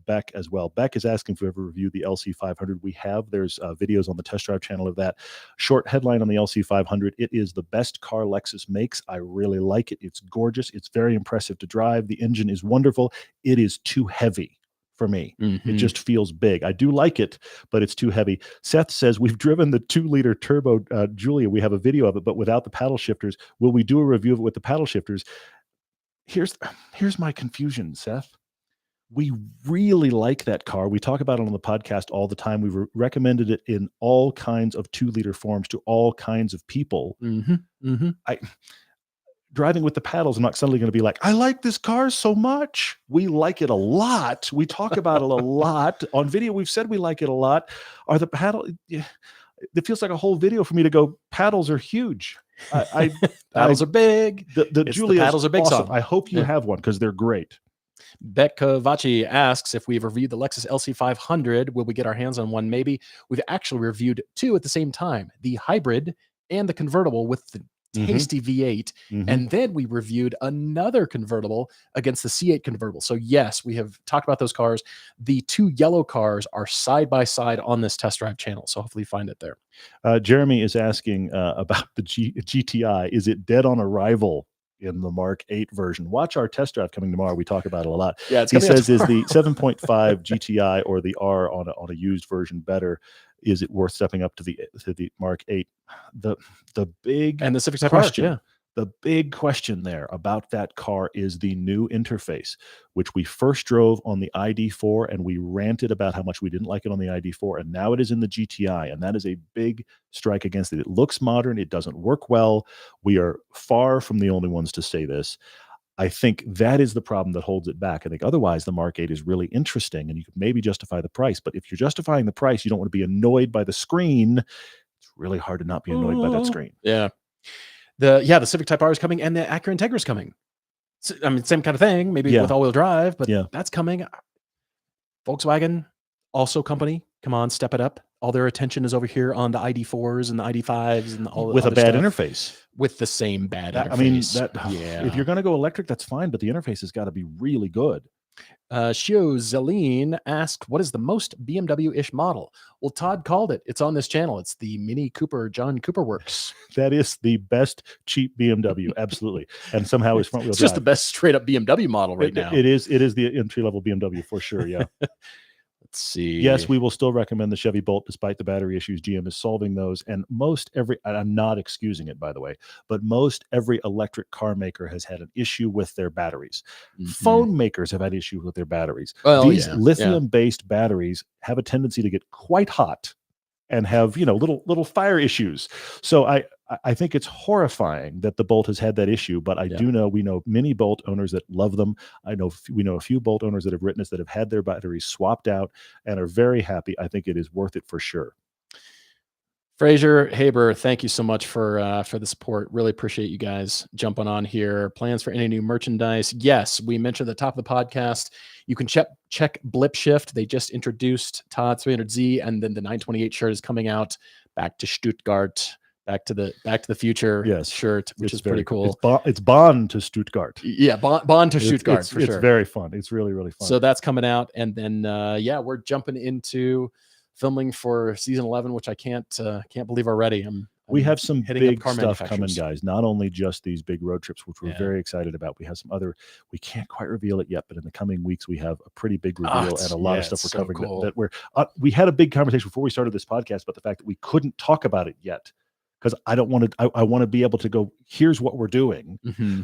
Beck as well. Beck is asking if we ever reviewed the LC500. We have. There's videos on the Test Drive channel of that. Short headline on the LC500. It is the best car Lexus makes. I really like it. It's gorgeous. It's very impressive to drive. The engine is wonderful. It is too heavy for me. It just feels big. I do like it, but it's too heavy. Seth says, we've driven the 2-liter turbo Julia. We have a video of it, but without the paddle shifters. Will we do a review of it with the paddle shifters? Here's my confusion, Seth. We really like that car. We talk about it on the podcast all the time. We've recommended it in all kinds of 2-liter forms to all kinds of people. Driving with the paddles, I'm not suddenly going to be like, I like this car so much. We like it a lot. We talk about it a lot. On video, we've said we like it a lot. Are the paddle... Yeah, it feels like a whole video for me to go, paddles are huge. Paddles are big. The Julia paddles are big awesome. song. I hope you have one, because they're great. Becca Vachi asks if we've reviewed the Lexus LC500. Will we get our hands on one? Maybe. We've actually reviewed two at the same time, the hybrid and the convertible with the tasty V8. And then we reviewed another convertible against the C8 convertible. So yes, we have talked about those cars. The two yellow cars are side by side on this test drive channel. So hopefully you find it there. Jeremy is asking about the GTI. Is it dead on arrival in the Mark 8 version? Watch our test drive coming tomorrow. We talk about it a lot. Yeah, he says, is the 7.5 GTI or the R on a used version better? Is it worth stepping up to the Mark 8? The big and the Civic Type question, R, the big question there about that car is the new interface, which we first drove on the ID4, and we ranted about how much we didn't like it on the ID4, and now it is in the GTI, and that is a big strike against it. It looks modern. It doesn't work well. We are far from the only ones to say this. I think that is the problem that holds it back. I think otherwise the Mark 8 is really interesting, and you could maybe justify the price. But if you're justifying the price, you don't want to be annoyed by the screen. It's really hard to not be annoyed by that screen. Yeah. The Civic Type R is coming, and the Acura Integra is coming. So, I mean, same kind of thing, maybe with all-wheel drive, but that's coming. Volkswagen, also company, Come on, step it up. All their attention is over here on the ID4s and the ID5s and all with the a bad stuff. interface. With the same bad interface. I mean, if you're going to go electric, that's fine, but the interface has got to be really good. Shio Zeline asked, what is the most BMW-ish model? Well, Todd called it. It's on this channel. It's the Mini Cooper John Cooper Works. That is the best cheap BMW, absolutely. And somehow it's front wheel drive. It's just the best straight up BMW model right now. It is the entry level BMW for sure. Yeah. Let's see. Yes, we will still recommend the Chevy Bolt despite the battery issues. GM is solving those. And I'm not excusing it, by the way, but most every electric car maker has had an issue with their batteries. Phone makers have had issues with their batteries. Well, these lithium-based batteries have a tendency to get quite hot and have, little fire issues. So I think it's horrifying that the Bolt has had that issue, but we know many Bolt owners that love them. We know a few Bolt owners that have written us that have had their batteries swapped out and are very happy. I think it is worth it for sure. Fraser Haber, thank you so much for the support. Really appreciate you guys jumping on here. Plans for any new merchandise? Yes, we mentioned at the top of the podcast. You can check Blip Shift. They just introduced Todd 300Z, and then the 928 shirt is coming out. Back to Stuttgart. Back to the Future shirt, which is pretty cool. It's Bond to Stuttgart. Yeah, Bond to Stuttgart for sure. It's very fun. It's really, really fun. So that's coming out. And then, we're jumping into filming for season 11, which I can't believe already. We have some big stuff coming, guys. Not only just these big road trips, which we're very excited about. We have some other, we can't quite reveal it yet, but in the coming weeks, we have a pretty big reveal and a lot of stuff we're covering. Cool. That we had a big conversation before we started this podcast about the fact that we couldn't talk about it yet. Because I don't want to, I want to be able to go, here's what we're doing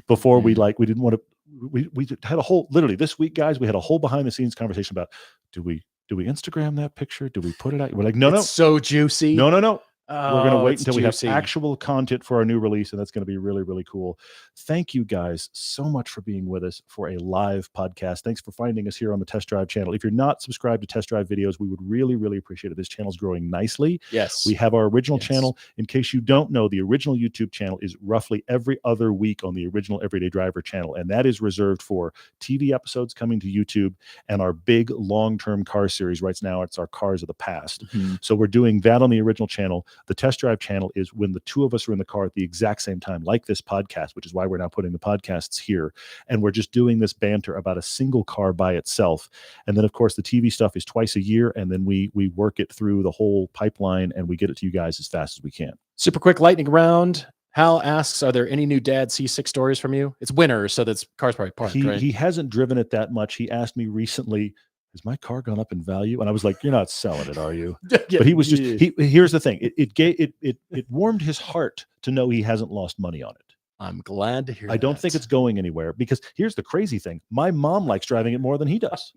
before we didn't want to, we had a whole, literally this week, guys, we had a whole behind the scenes conversation about, do we Instagram that picture? Do we put it out? We're like, no. So juicy. No. We're going to wait until we have actual content for our new release, and that's going to be really, really cool. Thank you guys so much for being with us for a live podcast. Thanks for finding us here on the Test Drive channel. If you're not subscribed to Test Drive Videos, we would really, really appreciate it. This channel's growing nicely. Yes. We have our original channel. In case you don't know, the original YouTube channel is roughly every other week on the original Everyday Driver channel, and that is reserved for TV episodes coming to YouTube and our big long-term car series. Right now, it's our Cars of the Past. So we're doing that on the original channel. The Test Drive channel is when the two of us are in the car at the exact same time, like this podcast, which is why we're now putting the podcasts here. And we're just doing this banter about a single car by itself. And then, of course, the TV stuff is twice a year. And then we work it through the whole pipeline and we get it to you guys as fast as we can. Super quick lightning round. Hal asks, are there any new Dad C6 stories from you? It's winter, so that's car's probably parked, right? He hasn't driven it that much. He asked me recently, has my car gone up in value? And I was like, you're not selling it, are you? But he was just, here's the thing. It warmed his heart to know he hasn't lost money on it. I'm glad to hear I don't think it's going anywhere because here's the crazy thing. My mom likes driving it more than he does.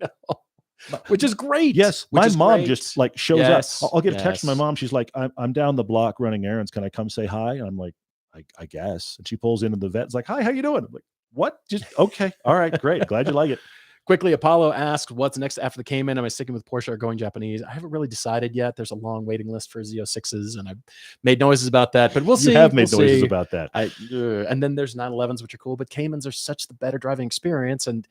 Which is great. Yes. My mom just like shows up. I'll get a text from my mom. She's like, I'm down the block running errands. Can I come say hi? And I'm like, I guess. And she pulls into the vet's like, hi, how you doing? I'm like, what? Just okay. All right, great. Glad you like it. Quickly, Apollo asked, what's next after the Cayman? Am I sticking with Porsche or going Japanese? I haven't really decided yet. There's a long waiting list for Z06s, and I've made noises about that, but we'll see. You have made noises about that. And then there's 911s, which are cool, but Caymans are such the better driving experience, and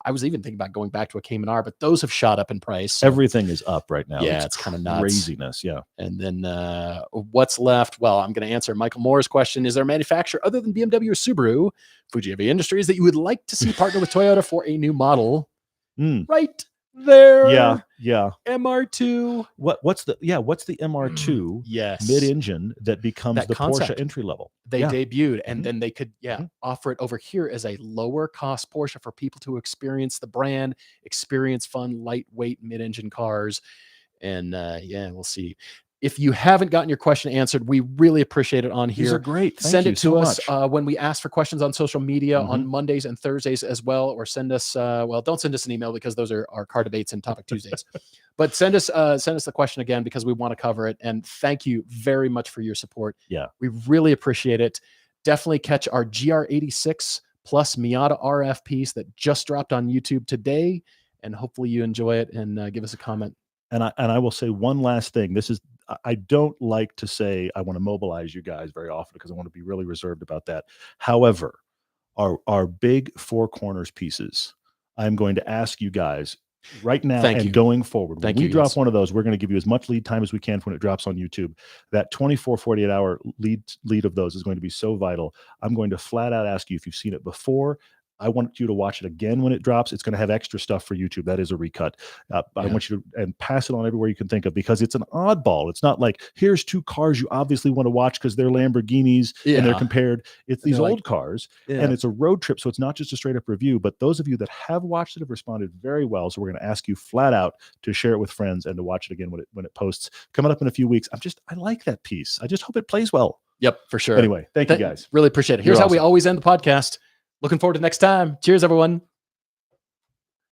I was even thinking about going back to a Cayman R, but those have shot up in price. So. Everything is up right now. Yeah, it's kind of nuts. Craziness, yeah. And then what's left? Well, I'm going to answer Michael Moore's question. Is there a manufacturer other than BMW or Subaru, Fuji Heavy Industries, that you would like to see partner with Toyota for a new model? Right there. Yeah. MR2. What's the MR2 mid-engine that becomes the concept. Porsche entry level? They debuted, and then they could offer it over here as a lower cost Porsche for people to experience the brand, experience fun, lightweight mid-engine cars. And we'll see. If you haven't gotten your question answered, we really appreciate it on here. These are great. Send it to us when we ask for questions on social media on Mondays and Thursdays as well, or send us, don't send us an email because those are our car debates and topic Tuesdays, but send us the question again because we want to cover it. And thank you very much for your support. Yeah. We really appreciate it. Definitely catch our GR86 plus Miata RF piece that just dropped on YouTube today. And hopefully you enjoy it and give us a comment. And I will say one last thing. I don't like to say I want to mobilize you guys very often because I want to be really reserved about that. However, our big Four Corners pieces, I'm going to ask you guys, right now Thank and you. going forward. When Thank we you, drop yes. one of those, we're going to give you as much lead time as we can when it drops on YouTube. That 24, 48 hour lead of those is going to be so vital. I'm going to flat out ask you if you've seen it before. I want you to watch it again when it drops. It's going to have extra stuff for YouTube. That is a recut. I want you to and pass it on everywhere you can think of, because it's an oddball. It's not like, here's two cars you obviously want to watch because they're Lamborghinis and they're compared. It's these old cars, and it's a road trip. So it's not just a straight up review, but those of you that have watched it have responded very well. So we're going to ask you flat out to share it with friends and to watch it again when it posts coming up in a few weeks. I like that piece. I just hope it plays well. Yep, for sure. Anyway, thank you guys. Really appreciate it. Here's how we always end the podcast. Looking forward to next time. Cheers, everyone.